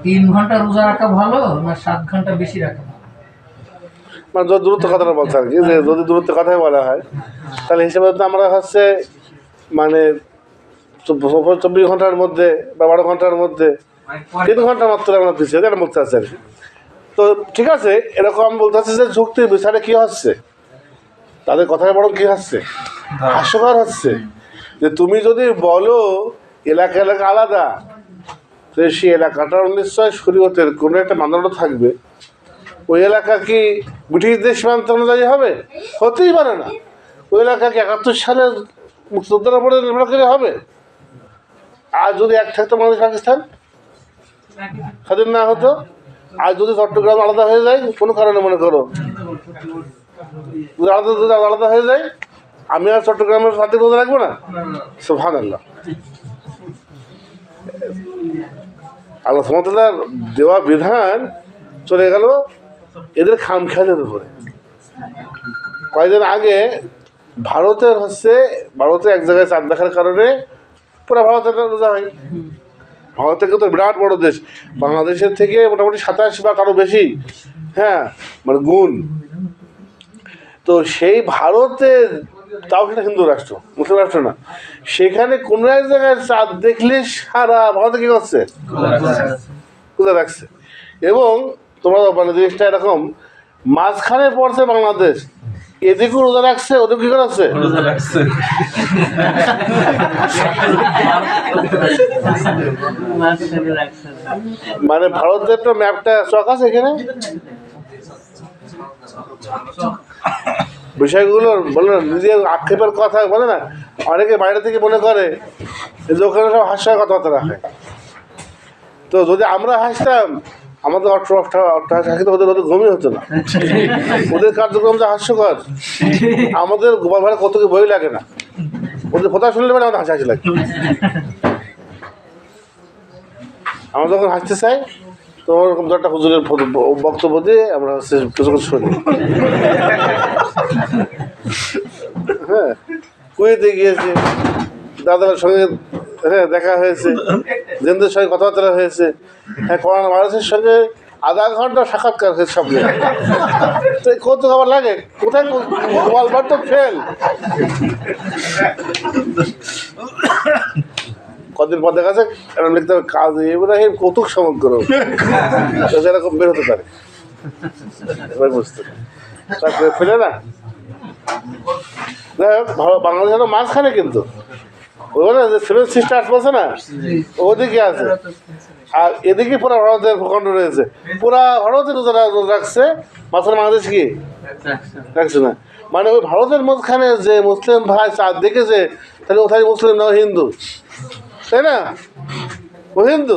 3 ঘন্টা রোজা রাখা ভালো না 7 ঘন্টা বেশি রাখা ভালো? মানে যদি দূরত্ব কথাটা বলছে আর কি, যে যদি দূরত্বের কথাই বলা হয় তাহলে হিসেবে তো আমরা হচ্ছে মানে 24 ঘন্টার মধ্যে বা 12 ঘন্টার মধ্যে 3 ঘন্টা মাত্র আমরা দিচ্ছি, এটা বলতে আছে আর কি। তো ঠিক আছে, এরকম বলতে হচ্ছে যে যুক্তির বিচারে কী হচ্ছে, তাদের কথায় বরং কী হচ্ছে, হাস্যকর হচ্ছে। যে তুমি যদি বলো এলাকা এলাকা আলাদা, তো সেই এলাকাটার নিশ্চয় শরীয়তের কোনো একটা মানদণ্ড থাকবে। ওই এলাকা কি ব্রিটিশদের সীমান্ত অনুযায়ী হবে? হতেই পারে না। ওই এলাকা কি 71 সালের মুক্তিযোদ্ধার উপরে নির্ভর করে হবে? আর যদি এক থাকতো বাংলাদেশ পাকিস্তান স্বাধীন না হতো, আর যদি চট্টগ্রাম আলাদা হয়ে যায় কোনো কারণে, মনে করো যদি আলাদা হয়ে যায়, আমি আর চট্টগ্রামের সাথে রোজা রাখবো না? সুবহানাল্লাহ। আল্লাহ সুবহানাহু ওয়া তাআলার দেওয়া বিধান চলে গেল এদের খামখেয়ালের উপরে। কয়েকদিন আগে ভারতে এক জায়গায় চাঁদ দেখার কারণে পুরো ভারতের রোজা হয়। ভারত থেকে তো বিরাট বড় দেশ, বাংলাদেশের থেকে মোটামুটি 27 বা কারো বেশি, হ্যাঁ মানে গুণ। তো সেই ভারতে, তাও সেটা হিন্দু রাষ্ট্র, মুসলিম রাষ্ট্র না, সেখানে কোনো এক জায়গায় চাঁদ দেখলে সারা ভারতে কী করছে? রোজা রাখছে। এবং তোমরা মানে জিনিসটা এরকম, মাঝখানে পড়ছে বাংলাদেশ, এদিকেও রোজা রাখছে, ওদিকে কী করাচ্ছে? মানে ভারতের তো ম্যাপটা চক আছে এখানে, বিষয়গুলো বলে না, নিজের আক্ষেপের কথা বলে না, অনেকে বাইরে থেকে মনে করে যে ওখানে সব হাস্যকর কথাবার্তা রাখে। তো যদি আমরা হাসতাম, আমাদের হাসিতে ওদের ঘুমই হতো না। ওদের কার্যক্রম যে হাস্যকর, আমাদের গোপাল ভাড়া কত কি বই লাগে না, ওদের কথা শুনলে মানে আমাদের হাসি লাগে। আমরা যখন হাসতে চাই তো ওরকম একটা হুজুরের বক্তব্য দিয়ে আমরা কিছু কিছু শুনি। হ্যাঁ, কুয়েতে গিয়েছে, দাদার সঙ্গে হ্যাঁ দেখা হয়েছে, জেনদের সঙ্গে কথাবার্তা হয়েছে, হ্যাঁ করোনা ভাইরাসের সঙ্গে আধা ঘন্টা সাক্ষাৎকার হয়েছে সব নিয়ে। তো কত খাবার লাগে, কোথায় গোয়ালবার তো ফেল। কদিন পর দেখা যাচ্ছে এরকম লিখতে হবে কাজ ইব্রাহিম কৌতুক সমগ্র, এরকম বের হতে পারে, এবার বুঝতে তারপরে ফেলে না। যাই হোক, বাংলাদেশের মাঝখানে কিন্তু ওই বলে যে 7 সিস্টার্স বলছে না, ওদিকে আছে, আর এদিকে পুরো ভারতের ভূখণ্ড রয়েছে, পুরা ভারতের রোজা রাখছে, মাঝখানে বাংলাদেশ কি রাখছে না। মানে ওই ভারতের মাঝখানে যে মুসলিম ভাই চাঁদ দেখেছে, তাহলে ওখানে মুসলিম না, হিন্দু, তাই না? ও হিন্দু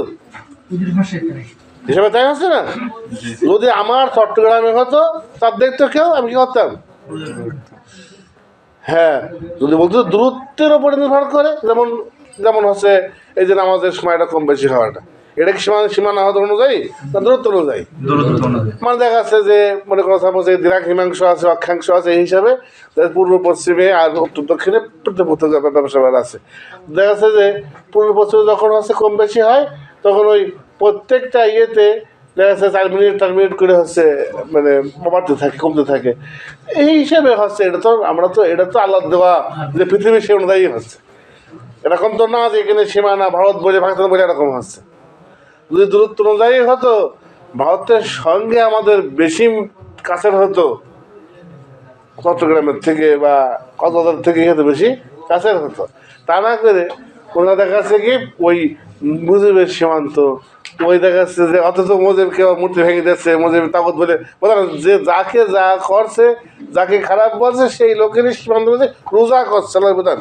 হিসাবে, তাই হচ্ছে না? যদি আমার চট্টগ্রামে হতো চাঁদ দেখতো কেউ, আমি কি করতাম? হ্যাঁ, যদি বলতো দূরত্বের ওপরে নির্ভর করে, যেমন হচ্ছে এই যে আমাদের সময়টা কম বেশি হওয়াটা, এটা কি সীমানা হওয়া অনুযায়ী না দূরত্ব অনুযায়ী? মানে দেখা যাচ্ছে যে মনে করো সাপোজ এই দ্রাঘ হিমাংশ আছে, অক্ষাংশ আছে, এই হিসাবে পূর্ব পশ্চিমে আর উত্তর দক্ষিণে ব্যবসা আছে। দেখা যাচ্ছে যে পূর্ব পশ্চিমে যখন হচ্ছে কম বেশি হয়, তখন ওই প্রত্যেকটা ইয়েতে দেখা যাচ্ছে 4 মিনিট 4 মিনিট করে হচ্ছে মানে বাড়তে থাকে, কমতে থাকে। এই হিসেবে হচ্ছে এটা তো এটা তো আল্লাহ দেওয়া যে পৃথিবী সে অনুযায়ী হচ্ছে। এরকম তো না যে এখানে সীমানা ভারত বলে পাকিস্তান বলে এরকম হচ্ছে। যদি দূরত্ব অনুযায়ী হতো ভারতের সঙ্গে আমাদের বেশি কাছের হতো, চট্টগ্রামের থেকে বা কক্সবাজার থেকে হয়তো বেশি কাছের হতো। তা না করে ওনারা দেখা যাচ্ছে কি ওই মুজিবের সীমান্ত, ওই দেখা যাচ্ছে যে অথচ মুজিবকে মূর্তি ভেঙে দিচ্ছে, মুজিব তাগত বলে বলেন যে যাকে যা করছে, যাকে খারাপ করছে সেই লোকেরই সীমান্ত বলছে রোজা করছে আল্লাহ প্রধান।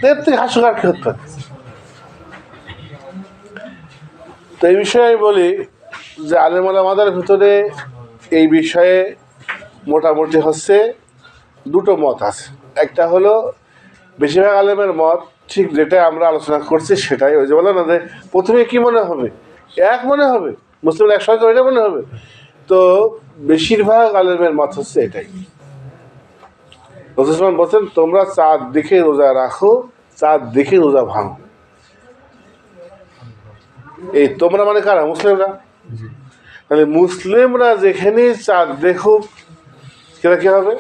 এর থেকে হাস্যকর কি হতে পারে? তো এই বিষয়ে আমি বলি যে আলেম ওলামাদের ভিতরে এই বিষয়ে মোটামুটি হচ্ছে দুটো মত আছে। একটা হলো বেশিরভাগ আলেমের মত ঠিক যেটা আমরা আলোচনা করছি সেটাই, ওই যে বলে না যে প্রথমে কি মনে হবে, এক মনে হবে, মুসলিমরা একসঙ্গে ওইটা মনে হবে। তো বেশিরভাগ আলেমের মত হচ্ছে এটাই। রসুল বলছেন তোমরা চাঁদ দেখে রোজা রাখো, চাঁদ দেখে রোজা ভাঙো। এই তোমরা মানে কারা? মুসলিমরা। তাহলে মুসলিমরা যেখানে চাঁদ দেখুক সেটা কি হবে?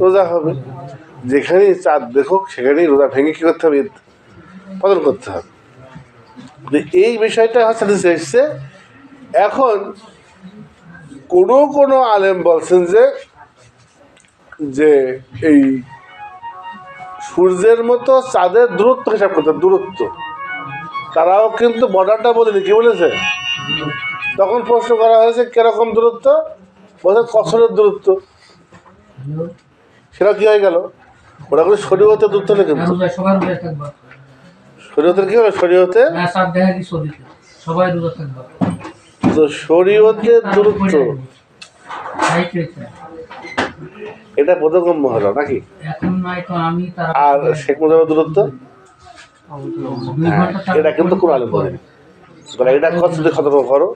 রোজা হবে। যেখানেই চাঁদ দেখুক সেখানেই রোজা ভেঙে কী করতে হবে? পালন করতে হবে। এই বিষয়টা হচ্ছে এসছে। এখন কোনো আলেম বলছেন যে এই সূর্যের মতো চাঁদের দূরত্ব হিসাব করতে, দূরত্ব তারাও কিন্তু বর্ডারটা বলেনি, কি বলেছে? তখন প্রশ্ন করা হয়েছে কিরকম দূরত্ব, বলছে কসরের দূরত্ব। সেটা কি হয়ে গেল? ওরা করে শরীয়তের দূরত্ব নেই, কিন্তু শরীয়তের কি হলো? শরীয়তের তো শরীয়তের দূরত্ব এটা বোধগম্য হলো নাকি? আর শেখ মুজিবের দূরত্ব এটা কিন্তু কোনো আলেম বলেনি। এটা যদি খতম করো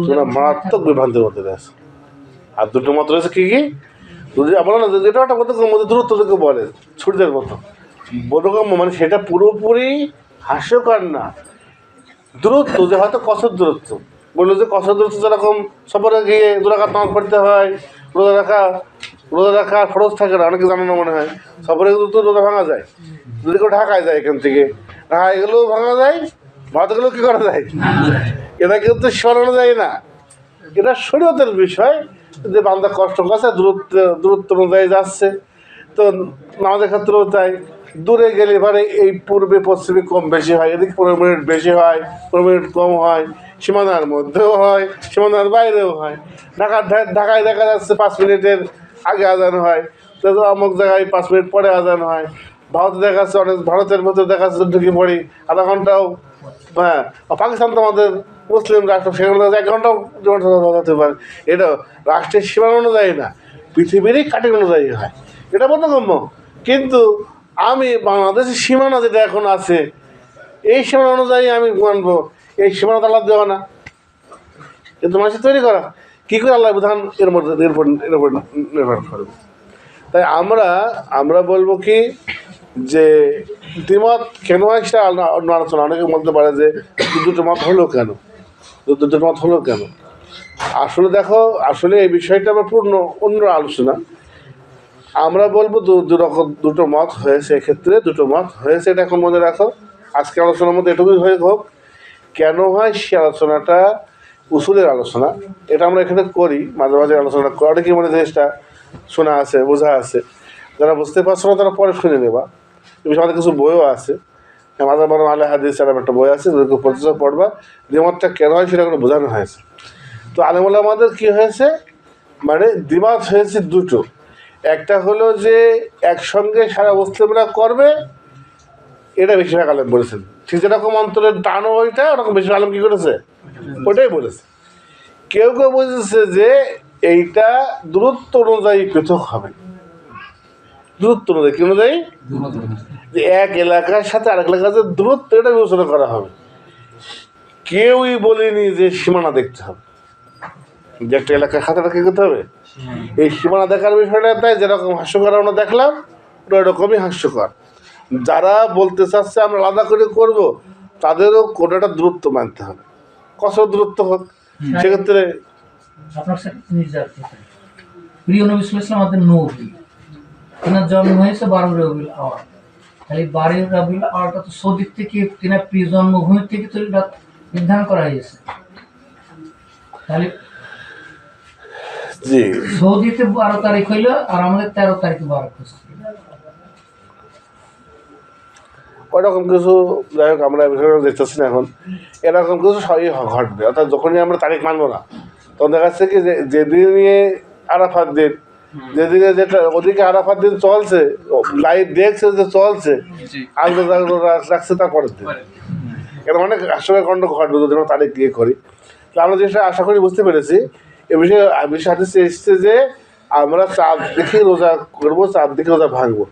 তোমরা মারাত্মক বিভ্রান্তির মধ্যে রয়েছে। আর দুটো মত রয়েছে কি কি? যদি বলো না যেটা একটা বোধগম্য দূরত্ব থেকে বলে সূর্যের মতো বোধগম্য, মানে সেটা পুরোপুরি হাস্যকর না। দূরত্ব যে হয়তো কসর দূরত্ব, বললো যে কসর দূরত্ব যেরকম সফরে গিয়ে দুরাকাত নামাজ পড়তে হয়, রোজা রাখা ফরজ থাকে না, অনেকে জানো না মনে হয়। সফরে কিন্তু রোজা ভাঙা যায়, যদি কেউ ঢাকায় যায় এখান থেকে, ঢাকায় গেলেও ভাঙা যায়, ভারতে গেলেও কী করা যায়? এটা কিন্তু সরানো যায় না। এটা শরীয়তের বিষয় যে বান্দা কষ্ট করছে, দূরত্ব অনুযায়ী যাচ্ছে। তো নামাজের ক্ষেত্রেও তাই, দূরে গেলে এবারে এই পূর্বে পশ্চিমে কম বেশি হয়, এদিকে 15 মিনিট বেশি হয়, 15 মিনিট কম হয়, সীমানার মধ্যেও হয়, সীমানার বাইরেও হয়। ঢাকায় দেখা যাচ্ছে 5 মিনিটের আগে আজান হয়, তো অমুক জায়গায় 5 মিনিট পরে আজান হয়। ভারতে দেখা যাচ্ছে অনেক, ভারতের মধ্যে দেখা যাচ্ছে ঢুকে পড়ি আধা ঘন্টাও, হ্যাঁ। পাকিস্তান তো আমাদের মুসলিম রাষ্ট্র, সেখানে 1 ঘন্টাও হতে পারে। এটা রাষ্ট্রের সীমানা অনুযায়ী না, পৃথিবীরই কাটিং অনুযায়ী হয়, এটা বোধগম্য। কিন্তু আমি বাংলাদেশের সীমানা যেটা এখন আছে এই সীমানা অনুযায়ী আমি মানবো, এই সীমানা আল্লাহ দেওয়া না, কিন্তু মানুষের তৈরি করা। কী করে আল্লাহ বিধান এর মধ্যে এর উপর নির্ভর করবে? তাই আমরা বলবো কি যে দ্বিমত কেন হয় সেটা আলোচনা। অনেকে বলতে পারে যে দুটো মত হলো কেন, দুটো মত হলো কেন? আসলে দেখো, আসলে এই বিষয়টা আমার অন্য আলোচনা। আমরা বলবো দুটো মত হয়েছে, এক্ষেত্রে দুটো মত হয়েছে, এটা এখন মনে রাখো। আজকে আলোচনার মধ্যে এটুকুই হয়ে হোক। কেন হয় সে আলোচনাটা উসুলের আলোচনা, এটা আমরা এখানে করি, মাঝে মাঝে আলোচনা করি। অনেকেই মনে জিনিসটা শোনা আছে, বোঝা আছে, যারা বুঝতে পারছো না তারা পরে শুনে নেবা। আমাদের কিছু বইও আছে, মাঝে বড় আলে হাদিস এরকম একটা বই আছে, প্রতিষ্ঠা পড়বা, দ্বিমতটা কেন হয় সেটা করে বোঝানো হয়েছে। তো আলেমুল্লাহ আমাদের কী হয়েছে, মানে দ্বিমত হয়েছে দুটো। একটা হলো যে একসঙ্গে সারা মুসলিমরা করবে, এটা বেশিরভাগ আলেম বলেছেন। ঠিক যেরকম অন্তরের টানো ওইটা, ওরকম বেশিরভাগ আলেম কী করেছে? ওটাই বলেছে। কেউ বুঝেছে যে এইটা দূরত্ব অনুযায়ী পৃথক হবে। দূরত্ব অনুযায়ী কি অনুযায়ী? যে এক এলাকার সাথে আরেক এলাকার যে দূরত্ব, এটা বিবেচনা করা হবে। কেউই বলেনি যে সীমানা দেখতে হবে, যে একটা এলাকার খাতাটা কী করতে হবে, এই সীমানা দেখার বিষয়টা। তাই যেরকম হাস্যকর আমরা দেখলাম, ওটা এরকমই হাস্যকর। যারা বলতে চাচ্ছে আমরা আলাদা করে করব, তাদেরও কোনোটা দূরত্ব মানতে হবে, কসর দূরত্ব হোক। সেক্ষেত্রে আপনার সাথে প্রিয় নবী সাল্লাল্লাহু আলাইহি ওয়াসাল্লাম আমাদের নবী, ওনার জন্ম হয়েছে 12 রবিউল আওয়াল, তাহলে 12 রাবিউল আওয়ালটা তো সৌদি থেকে কিনা জন্মভূমি থেকে তো এটা নির্ধারণ করা হয়েছে। তাহলে জি সৌদিতে 12 তারিখ হইলো আর আমাদের 13 তারিখে বারাক হচ্ছে। ওরকম কিছু যাই হোক আমরা বিষয়টা দেখতেছি না এখন। এরকম কিছু সবই ঘটবে, অর্থাৎ যখনই আমরা তারিখ মানবো না তখন দেখা যাচ্ছে কি যেদিনে আরাফাত দিন, যেদিনে যেটা ওদিকে আরাফাত দিন চলছে, লাইভ দেখছে যে চলছে, আগ্রহ রাখছে তার পরের দিন। এটা অনেক আসলে গণ্ড ঘটবে যদি আমরা তারিখ গিয়ে করি। তো আমরা যেটা আশা করি বুঝতে পেরেছি এ বিষয়ে হাদিসে এসছে যে আমরা চাঁদ দেখে রোজা করবো, চাঁদ দেখে রোজা ভাঙবো।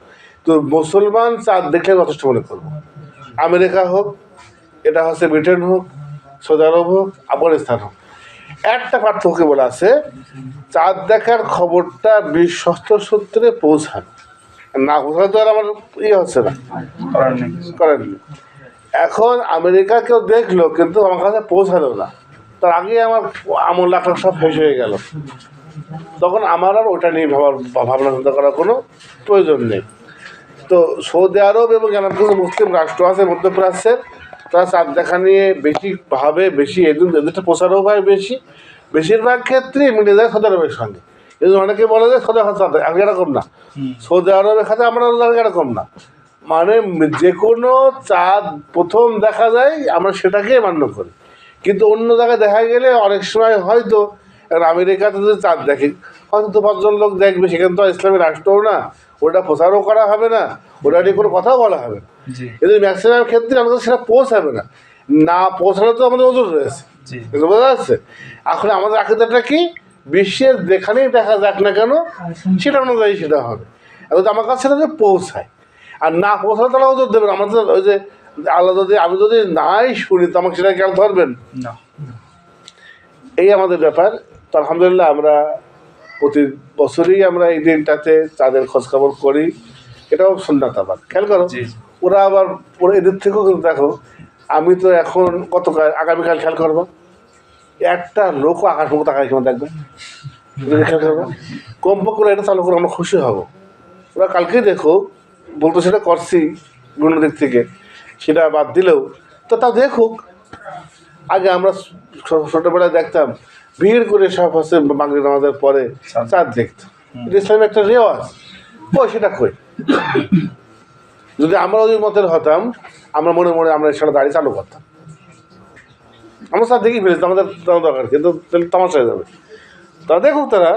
তো মুসলমান চাঁদ দেখে যথেষ্ট মনে করবো। আমেরিকা হোক, এটা হচ্ছে ব্রিটেন হোক, সৌদি আরব হোক, আফগানিস্তান হোক, একটা পার্থক্য বলে আছে, চাঁদ দেখার খবরটা বিশ্বস্ত সূত্রে পৌঁছানো, না পৌঁছানো তো আর আমার হচ্ছে না, করেননি। এখন আমেরিকা কেউ দেখলো কিন্তু আমার কাছে পৌঁছালো না, তার আগে আমার আমল লাখ সব শেষ হয়ে গেল, তখন আমার আর ওটা নিয়ে ভাবনা চিন্তা করার কোনো প্রয়োজন নেই। তো সৌদি আরব এবং এমন কিছু মুসলিম রাষ্ট্র আছে মধ্যপ্রাচ্যের, তারা চাঁদ দেখা নিয়ে বেশি ভাবে, বেশি এদেরটা প্রচারও হয় বেশি, বেশিরভাগ ক্ষেত্রেই মিলে যায় সৌদি আরবের সঙ্গে। কিন্তু অনেকে বলে যে সৌদি আরব আগে এরকম না, সৌদি আরবের খাতে আমরা এরকম না, মানে যে কোনো চাঁদ প্রথম দেখা যায় আমরা সেটাকে মান্য করি। কিন্তু অন্য জায়গায় দেখা গেলে অনেক সময় হয়তো আমেরিকাতে যদি চাঁদ দেখি হয়তো 2-5 জন লোক দেখবে, সেখানে তো ইসলামী রাষ্ট্রও না, ওটা প্রচারও করা হবে না, ওটা নিয়ে কোনো কথাও বলা হবে না। কিন্তু ম্যাক্সিমাম ক্ষেত্রে আমাদের সেটা পৌঁছাবে না, না পৌঁছালে তো আমাদের ওজন রয়েছে, বোঝা যাচ্ছে। এখন আমাদের আকিদাটা কি, বিশ্বের যেখানেই দেখা যাক না কেন সেটা অনুযায়ী সেটা হবে, এখন আমার কাছে সেটা যে পৌঁছায়, আর না পৌঁছালে তারা ওজন দেবেন। আমাদের ওই যে আল্লাহ যদি আমি যদি নাই শুনি তো আমাকে সেটা কেন ধরবেন না, এই আমাদের ব্যাপার। তো আলহামদুলিল্লাহ আমরা প্রতি বছরই আমরা এই দিনটাতে চাঁদের খোঁজখবর করি, এটাও সুন্নাত। আবার খেয়াল করো, ওরা আবার এদের থেকেও কিন্তু দেখো, আমি তো এখন আগামীকাল খেয়াল করবো, একটা লোকও আকাশ মুখ তাকায় কেমন দেখবে, খেয়াল করবো, কমপক্ষে করে এটা চালু করে আমরা খুশি হব। ওরা কালকেই দেখো বলতো সেটা করছি বিভিন্ন দিক থেকে, সেটা বাদ দিলেও তো তাও দেখুক। আগে আমরা ছোটোবেলায় দেখতাম ভিড় করে সব হচ্ছে মাগরিব নামাজের পরে চাঁদ দেখতাম, এটা ইসলামের একটা রেওয়াজ, সেটা কই। যদি আমরা ওই মতের হতাম, আমরা মনে মনে আমরা সেটা দাঁড়িয়ে চালু করতাম, আমরা চাঁদ দেখেই ফেলেছি, আমাদের দরকার, কিন্তু তামাশা হয়ে যাবে। তারা দেখুক, তারা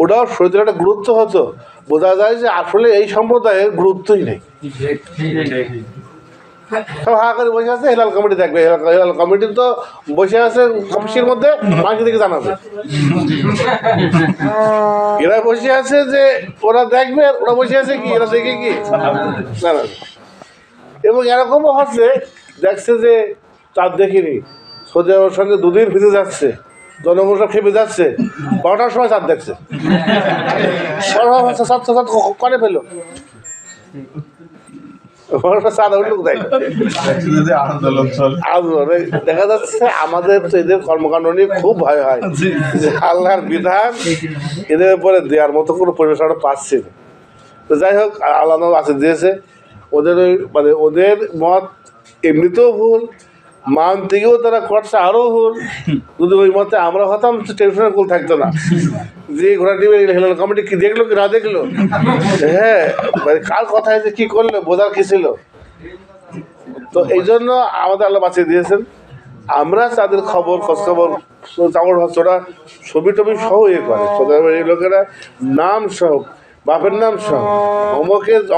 ওটাও শরীরের একটা গুরুত্ব হতো, বোঝা যায় যে আসলে এই সম্প্রদায়ের গুরুত্বই নেই। সব হা করে বসে আছে, হেলাল কমিটি দেখবে, হেলাল কমিটি তো বসে আছে অফিসের মধ্যে, মাকে দিকে জানাবে, এরা বসে আছে যে ওরা দেখবে, ওরা বসে আছে কি এরা দেখে কি জানাবে। এবং এরকমও হচ্ছে দেখছে যে চাঁদ দেখিনি, সৌদি আরবের সঙ্গে 2 দিন ভিজে যাচ্ছে, জনগণ সব খেপে যাচ্ছে, 12টার সময় চাঁদ দেখছে, করে ফেলো দেখা যাচ্ছে। আমাদের তো এদের কর্মকাণ্ড নিয়ে খুব ভয় হয় যে আল্লাহর বিধান এদের উপরে দেওয়ার মতো কোনো পরিবেশ আমরা পাচ্ছি না। তো যাই হোক, আল্লাহ আছে দিয়েছে, ওদের ওই মানে ওদের মত এমনিতেও ভুল, মান থেকেও তারা করছে আরও ভুল। যদি ওই মতে আমরা হতাম তো টেনশনের কুল থাকতো না, যে ঘোড়া টিমে হেলাল কমিটি কি দেখলো কি না দেখলো, হ্যাঁ মানে কার কথা যে কী করলো বোঝার কী ছিল। তো এই জন্য আমাদের আল্লাহ বাঁচিয়ে দিয়েছেন, আমরা তাদের খোঁজখবর চাকর হচ্ছে, ওরা ছবি টবি সহ করে, এই লোকেরা নাম সহ, বাপের নাম সহ,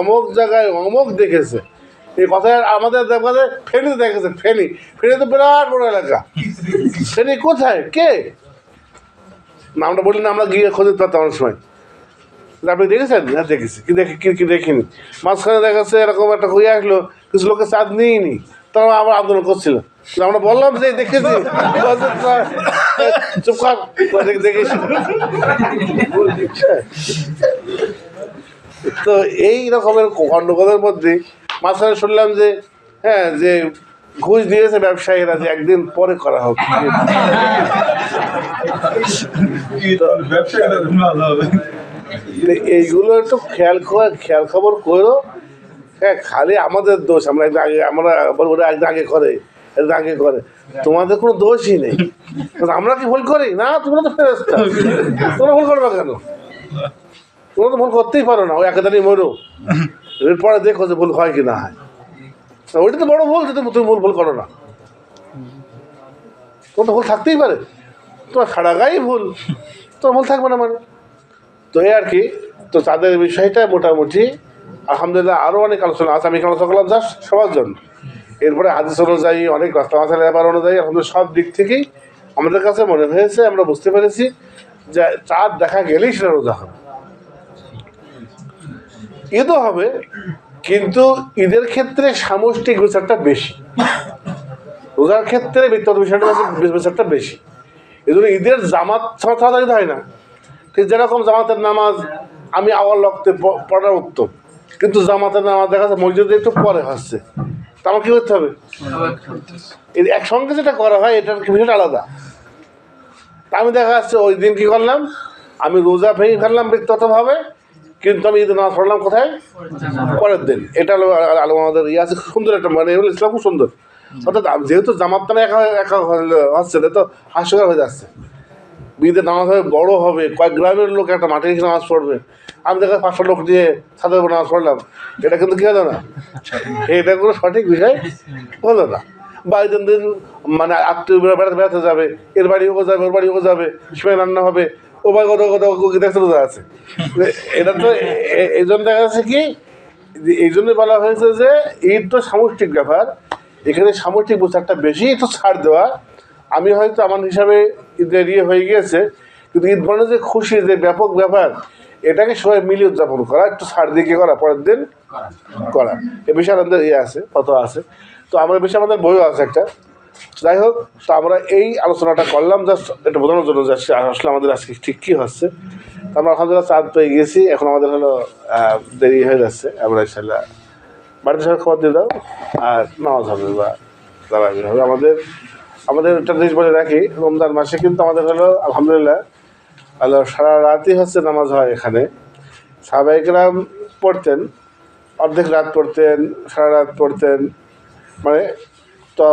অমুক জায়গায় অমুক দেখেছে, এই কথায় আমাদের দেখে ফেনীতে দেখেছে, ফেনী তো বিরাট বড় এলাকা, ফেনী কোথায় কে নামটা বললি না, আমরা গিয়ে খোঁজে পারতাম অনেক সময়। আপনি দেখেছেন? হ্যাঁ দেখেছি, কি দেখিনি। মাঝখানে দেখাচ্ছে এরকম একটা হয়ে আসলো, কিছু লোকের চাঁদ নিইনি, তারা আবার আন্দোলন করছিল, আমরা বললাম যে দেখেছি, চুপ কর দেখেছি। তো এই রকমের গণ্ডগোলের মধ্যে মাঝখানে শুনলাম যে হ্যাঁ যে ঘুষ দিয়েছে ব্যবসায়ীরা, যে একদিন পরে করা হোক। এইগুলো একটু খেয়াল খবর করো, হ্যাঁ খালি আমাদের দোষ, আমরা একদিন আগে ওরা একদিন আগে করে একদিন আগে করে, তোমাদের কোনো দোষই নেই। আমরা কি ভুল করি না? তোমরা তো ফেরেশতা, তোমরা ভুল করবে কেন? তোমরা তো ভুল করতেই পারো না, ওই একাধারেই মরো, এরপরে দেখো যে ভুল হয় কি না হয়। ওইটা তো বড় ভুল যে তুমি ভুল করো না, তোমার তো ভুল থাকতেই পারে, তোমার সারা গায়ে ভুল, তোমার ভুল থাকবে না মানে। তো এই আর কি, তো তাদের বিষয়টা মোটামুটি আলহামদুলিল্লাহ আরও অনেক আলোচনা আছে, আমি আলোচনা করলাম জাস্ট সবার জন্য। এরপরে হাদিস অনুযায়ী অনেক রাস্তা মাথার ব্যাপার অনুযায়ী আমাদের সব দিক থেকেই আমাদের কাছে মনে হয়েছে, আমরা বুঝতে পেরেছি যে চাঁদ দেখা গেলেই সেটা রোজা হবে। ঈদও হবে, কিন্তু ঈদের ক্ষেত্রে সামষ্টিক বিচারটা বেশি, রোজার ক্ষেত্রে ব্যক্তিগত বিষয়টা বিচারটা বেশি। এই জন্য ঈদের জামাত তাড়াতাড়ি হয় না, ঠিক যেরকম জামাতের নামাজ আমি আওয়াল ওয়াক্তে পড়ার উত্তম, কিন্তু জামাতের নামাজ দেখা যাচ্ছে মসজিদে একটু পরে হচ্ছে, তা আমার কী করতে হবে? এই একসঙ্গে যেটা করা হয় এটার বিষয়টা আলাদা। তা আমি দেখা যাচ্ছে ওই দিন কী করলাম, আমি রোজা ভেঙে ফেললাম ব্যক্তিগতভাবে, কিন্তু আমি ঈদের নামাজ পড়লাম কোথায়? পরের দিন। এটা হলো আমাদের ইয়ে আছে, খুব সুন্দর একটা, মানে এগুলো ইসলাম খুব সুন্দর। অর্থাৎ যেহেতু জামাতটা একা একা হচ্ছে না, তো হাস্যকর হয়ে যাচ্ছে। ঈদের নামাজ হবে, বড়ো হবে, কয়েক গ্রামের লোক একটা মাঠে গিয়ে নামাজ পড়বে, আমি দেখা 500 লোক নিয়ে ছাদের উপর নামাজ পড়লাম, এটা কিন্তু কী হলো না, এটা কোনো সঠিক বিষয় হলো না। বা এই দিন মানে আত্মীয় বেড়াতে যাবে, এর বাড়ি ও যাবে, ওর বাড়ি ও যাবে, সময় রান্না হবে, ও ভাই দেখতে রোজা আছে। এটা তো এই জন্য দেখা যাচ্ছে কি, এই জন্যই বলা হয়েছে যে ঈদ তো সামষ্টিক ব্যাপার, এখানে সামষ্টিক বোঝারটা বেশি, একটু ছাড় দেওয়া। আমি হয়তো আমার হিসাবে ঈদের ইয়ে হয়ে গিয়েছে, কিন্তু ঈদ মানে যে খুশি, যে ব্যাপক ব্যাপার, এটাকে সবাই মিলিয়ে উদযাপন করা, একটু ছাড় দিয়ে করা, পরের দিন করা, এ বিষয়ে আমাদের ইয়ে আছে, কত আছে। তো আমরা বিষয়ে আমাদের বইও আছে একটা। যাই হোক, তো আমরা এই আলোচনাটা করলাম জাস্ট এটা বোঝানোর জন্য যে আসলে আমাদের আজকে ঠিক কী হচ্ছে। তো আমরা আলহামদুলিল্লাহ চাঁদ পেয়ে গেছি, এখন আমাদের হলো দেরি হয়ে যাচ্ছে, আমরা ইনশাল্লাহ বাড়িতে সবাই খবর দিয়ে দাও আর নামাজ হবে বা তারাবি হবে। আমাদের একটা জিনিস বলে রাখি, রমজান মাসে কিন্তু আমাদের হলো আলহামদুলিল্লাহ সারা রাতই হচ্ছে নামাজ হয় এখানে। সাহাবায়ে-কেরাম পড়তেন, অর্ধেক রাত পড়তেন, সারা রাত পড়তেন, মানে তো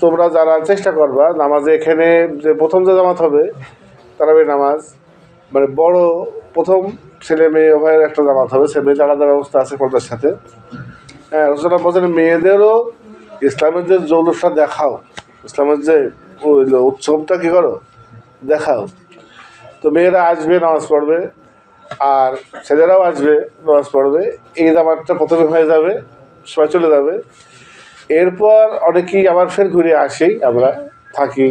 তোমরা যারা চেষ্টা করবা নামাজে, এখানে যে প্রথম যে জামাত হবে তারাবি নামাজ, মানে বড় প্রথম ছেলে মেয়ে উভয়ের একটা জামাত হবে, সে মেয়েদের আলাদা ব্যবস্থা আছে পর্দার সাথে। হ্যাঁ, রসুল বলছেন মেয়েদেরও ইসলামের যে জৌলুসটা দেখাও, ইসলামের যে উৎসবটা কী করো দেখাও। তো মেয়েরা আসবে নামাজ পড়বে, আর ছেলেরাও আসবে নামাজ পড়বে, এই জামাতটা প্রথমে হয়ে যাবে, সবাই চলে যাবে। এরপর অনেকেই আবার ফের ঘুরে আসি, আমরা থাকি,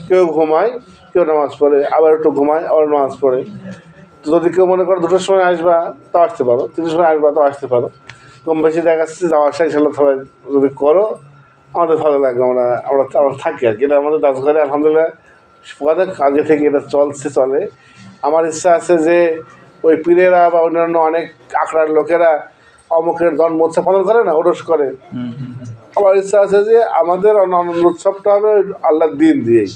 কেউ ঘুমায়, কেউ নামাজ পড়ে, আবার একটু ঘুমায়, আবার নামাজ পড়ে। তো যদি কেউ মনে করো 2টোর সময় আসবা তাও আসতে পারো, 3টোর সময় আসবা তাও আসতে পারো, কম বেশি দেখা যাচ্ছে যাওয়া আসা ইনশাল্লাহ সবাই যদি করো আমাদের ভালো লাগবে, আমরা থাকি আর কি। এটা আমাদের দাসঘরে আলহামদুলিল্লাহ অনেক আগে থেকে এটা চলে। আমার ইচ্ছা আছে যে ওই পীরেরা বা অন্যান্য অনেক আখড়ার লোকেরা অমুকের জন্ম উৎসব পালন করে না, ওরস করে, আমার ইচ্ছা আছে যে আমাদের অন্যান্য উৎসবটা হবে আল্লাহর দিন দিয়েই,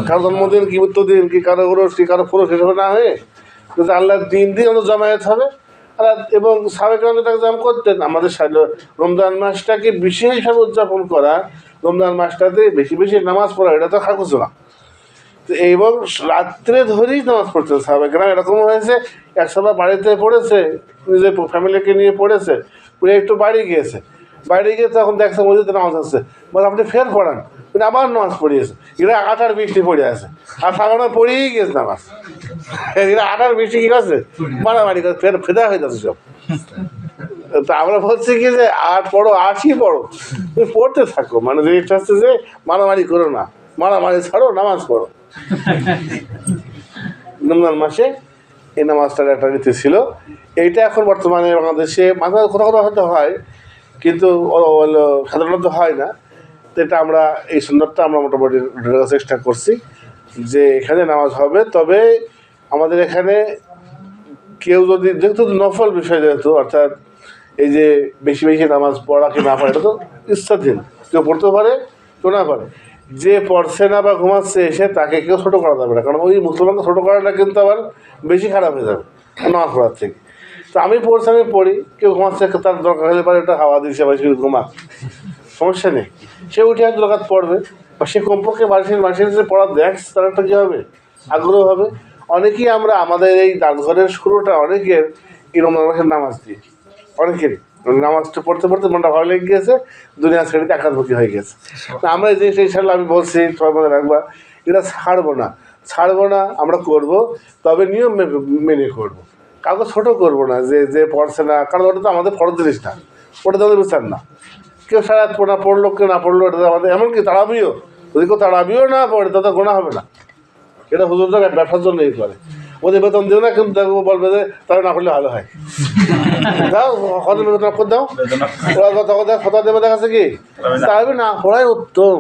কারো জন্মদিন কি মৃত্যুদিন কি কারো ওরস কি কারো পুরুষ হিসেবে না হয়ে যদি আল্লাহর দিন দিয়ে আমাদের জমায়েত হবে। এবং সাবেকরাম যেটা জাম করতেন, আমাদের রমজান মাসটাকে বিশেষভাবে উদযাপন করা, রমজান মাসটাতে বেশি বেশি নামাজ পড়া, এটা তো খাকুছো না। তো এবং রাত্রে ধরেই নামাজ পড়তেন সাহাবায়ে-কেরাম। এরকম হয়েছে একসময় বাড়িতে পড়েছে, নিজের ফ্যামিলিকে নিয়ে পড়েছে, পড়ে একটু বাড়ি গিয়ে তখন দেখছে মসজিদে নামাজ হচ্ছে, বলে আপনি ফের পড়ান, উনি আবার নামাজ পড়িয়েছে। এরা 8 আর 20 পড়ে আছে, আর সাধারণ পড়েই গিয়েছে নামাজ। এরা 8 আর 20 কী করছে, মারামারি করে ফের ফেদা হয়ে যাচ্ছে সব। তা আমরা বলছি কি যে 8 পড়ো, 8ই পড়ো, তুমি পড়তে থাকো, মানে জিনিসটা হচ্ছে যে মারামারি করো না, মারামারি ছাড়ো, নামাজ পড়ো। রমজান মাসে এই নামাজটার একটা রীতি ছিল। এইটা এখন বর্তমানে বাংলাদেশে মাঝে কোথাও কোথাও হয়তো হয়, কিন্তু সাধারণত হয় না। তো এটা আমরা এই সুন্দরটা আমরা মোটামুটি চেষ্টা করছি যে এখানে নামাজ হবে। তবে আমাদের এখানে কেউ যদি, যেহেতু নফল বিষয়, যেহেতু অর্থাৎ এই যে বেশি বেশি নামাজ পড়া কি না পড়া, এটা তো ইচ্ছাধীন, কেউ পড়তে পারে কেউ না পারে। যে পড়ছে না বা ঘুমাচ্ছে এসে তাকে কেউ ছোটো করা যাবে না, কারণ ওই মুসলমানকে ছোটো করাটা কিন্তু আবার বেশি খারাপ হয়ে যাবে নামাজ পড়ার থেকে। তো আমি পড়ছি, আমি পড়ি, কেউ ঘুমাচ্ছে, তার দরকার হলে পারে ওটা হাওয়া দিচ্ছে বা সে ঘুমা, সমস্যা নেই, সে উঠে এক দরকার পড়বে, বা সে কমপক্ষে মাসের যে পড়া দেখছে তার একটা কী হবে, আগ্রহ হবে। অনেকেই আমরা আমাদের এই ডাকঘরের শুরুটা অনেকের এই রমজান মাসের নামাজ দিয়ে, অনেকেরই নামাজটা পড়তে পড়তে মনটা ভালো লেগে গিয়েছে, দুনিয়া ছেড়ে একাত্মুখী হয়ে গেছে। তা আমরা এই জিনিসটা ইনশাল্লাহ আমি বলছি সবাই মনে রাখবা, এটা ছাড়বো না, আমরা করব, তবে নিয়ম মেনে করব, কাউকে ছোটো করবো না যে পড়ছে না, কারণ ওটা তো আমাদের ফরজ জিনিস না, ওটা তো আমাদের বিচার না। কেউ সারা না পড়লো, কেউ না পড়লো, এটা আমাদের, এমনকি তারাবিও, যদি কেউ তারাবিও না পড়ে তাতে গোনা হবে না, এটা হুজুররা ব্যবসার জন্যই করে। ওদের বেতন দিও না, কিন্তু দেখবো বলবে যে তারা না করলে ভালো হয়, দাও কত বেতন করে দাও, ওরা তখন কথা দেবে, দেখাচ্ছে কি তারাবি না পড়াই উত্তম।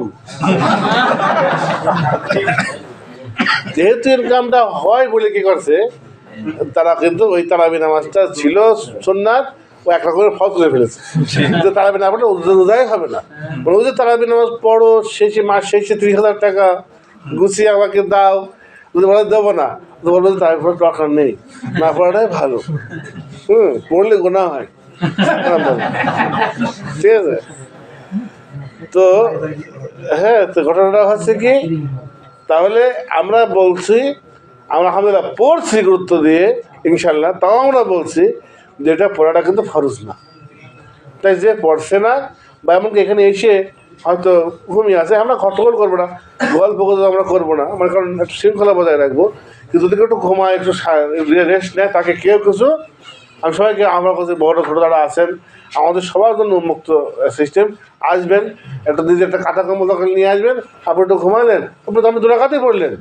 যেহেতু ইনকামটা হয় বলে কি করছে তারা, কিন্তু ওই তারাবি নামাজটা ছিল সুন্নাত, ও একটা করে ফল তুলে ফেলেছে, যে তারাবি না পড়লে রোজাই হবে না। ওই যে তারাবি নামাজ পড়ো, শেষে মাস শেষে 30,000 টাকা গুছিয়ে আমাকে দাও, যদি বলে দেবো না, তো বলবো যে তার কোনো দরকার নেই, না পড়াটাই ভালো, পড়লে গোনা হয়, ঠিক আছে। তো হ্যাঁ, তো ঘটনাটা হচ্ছে কি, তাহলে আমরা বলছি, আমরা আলহামদুলিল্লাহ পড়ছি গুরুত্ব দিয়ে ইনশাল্লাহ, তাও আমরা বলছি যে এটা পড়াটা কিন্তু ফরজ না। তাই যে পড়ছে না বা এমনকি এখানে এসে হয়তো ঘুমিয়ে আছে, আমরা খট্টগোল করবো না, গল্প আমরা করবো না, আমার কারণ একটু শৃঙ্খলা বজায় রাখবো। কিন্তু যদি কেউ একটু ঘুমায়, একটু রেস্ট নেয়, তাকে কেউ কিছু, আমি সবাইকে, আমার কাছে বড় ছোটো যারা আছেন, আমাদের সবার জন্য উন্মুক্ত সিস্টেম, আসবেন, একটা নিজের একটা কাঁথা কম্বল দখল নিয়ে আসবেন, আপনি একটু ঘুমালেন, আপনি 2 রাকাতই পড়লেন,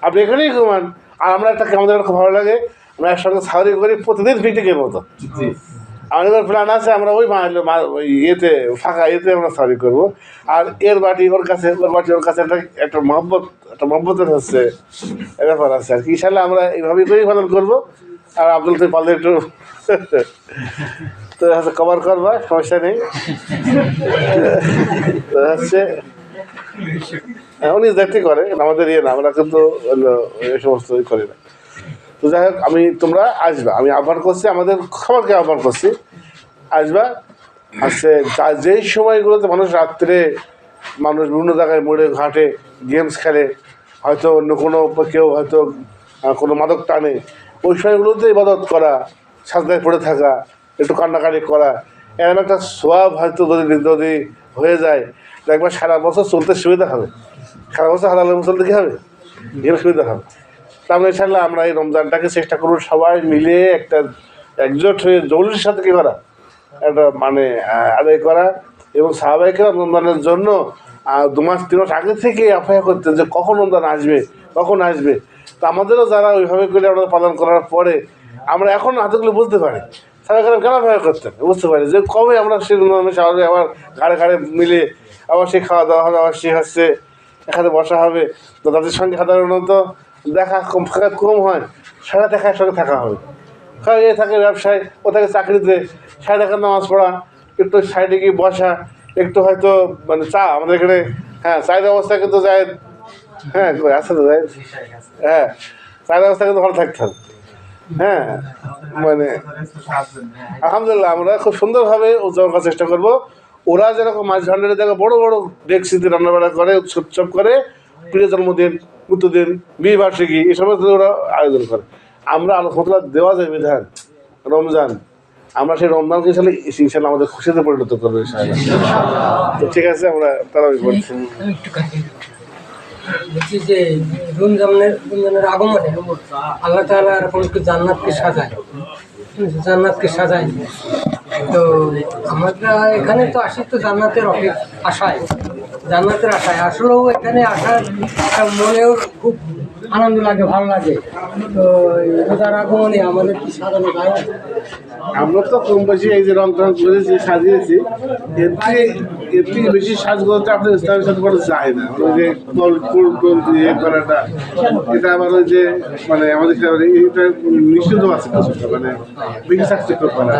আপনি এখানেই ঘুমান। আর আমরা আমাদের খুব ভালো লাগে, আমরা একসঙ্গে সাউরি করি প্রতিদিন পিকনিকের মতো, আমাদের প্ল্যান আছে, আমরা ওই ইয়েতে ফাঁকা ইয়েতে আমরা সাউরি করবো। আর এর বাটি ওর কাছে, ওর কাছে একটা মহব্বতের হচ্ছে ব্যাপার আছে আর কি। ইনশাল্লাহ আমরা এইভাবেই করেই পালন করবো। আর আব্দুল তুই পারলে একটু তো হচ্ছে কভার করবা, সমস্যা নেই। তো হচ্ছে উনি দেখতে করে, আমাদের ইয়ে না, আমরা কিন্তু এই সমস্ত করি না। তো যাই হোক, তোমরা আসবা, আমি আহ্বান করছি, আমাদের সবাইকে আহ্বান করছি, আসবা। আসছে যেই সময়গুলোতে রাত্রে মানুষ বিভিন্ন জায়গায় মোড়ে ঘাটে গেমস খেলে, হয়তো অন্য কেউ হয়তো কোনো মাদক টানে, ওই সময়গুলোতে ইবাদত করা, সাজদায় পড়ে থাকা, একটু কান্নাকাটি করা, এমন একটা সোয়াব হয়তো যদি হয়ে যায়, একবার সারা বছর চলতে সুবিধা হবে, সারা বছর হালাল চলতে কী হবে, এর সুবিধা হবে। তাহলে ইনশাল্লাহ আমরা এই রমজানটাকে চেষ্টা করব সবাই মিলে একটা একজোট হয়ে জৌলুর সাথে কী করা, একটা আদায় করা। এবং সাহাবাইকে রমজানের জন্য 2 মাস 3 মাস আগে থেকে অপেক্ষা করতেন যে কখন রমজান আসবে। তো আমাদেরও যারা ওইভাবে করে আমরা পালন করার পরে আমরা এখন হাতগুলো বুঝতে পারি, সাহাবাই কেন অপেক্ষা করতেন, বুঝতে পারি যে কবে আমরা সেই রমজানের স্বাভাবিক আবার ঘাড়ে মিলে আবার সেই খাওয়া দাওয়া হবে, আবার সে হচ্ছে এখানে বসা হবে। তো তাদের সঙ্গে সাধারণত দেখা কম হয়, সারা দেখা একসঙ্গে থাকা হবে। এ থাকে ব্যবসায়, ও থাকে চাকরিতে, সাইডে এখানে নামাজ পড়া, একটু সাইডে গিয়ে বসা, একটু হয়তো চা, আমাদের এখানে চায়ের অবস্থা কিন্তু যায়, আছে তো যায়, চায়ের অবস্থা কিন্তু ভালো থাকতে হবে। আলহামদুলিল্লাহ আমরা খুব সুন্দরভাবে উদযাপন করার চেষ্টা করবো। ওরা যেরকম মাছ ভান্ডারের জায়গায় বড় বড় ডেকসিতে রান্নাবাড়া করে, উৎসব করে, প্রিয় জন্মদিন, মৃত্যুদিন, বিয়ে বার্ষিকী, এই সমস্ত ওরা আয়োজন করে। আমরা আলহামদুলিল্লাহ দেওয়া যায় বিধান রমজান, আমরা সেই রমজানকে ইনশাল্লাহ আমাদের খুশিতে পরিণত করবো তো ঠিক আছে, আমরা তারাবি পড়ছি। বলছি যে রমজানের আগমনে আল্লাহ তাআলা এরকম একটু জান্নাতকে সাজায়। তো আমরা এখানে তো আসি তো জান্নাতের আশায়, আসলেও এখানে আসার মনেও খুব আনন্দ লাগে, ভালো লাগে। তো রোজার আগমনে আমাদের কি সাজানো যায়? আমরা তো কম বেশি এই যে রং করেছি, সাজিয়েছি, এর থেকে বেশি সাজগোজটা আপনার ইসলামের সাথে করা যায় না। ওই যে ইয়ে করাটা, এটা আবার ওই যে আমাদের এটা নিষিদ্ধ আছে কিছুটা, বেশি সাকসেসফুল করা।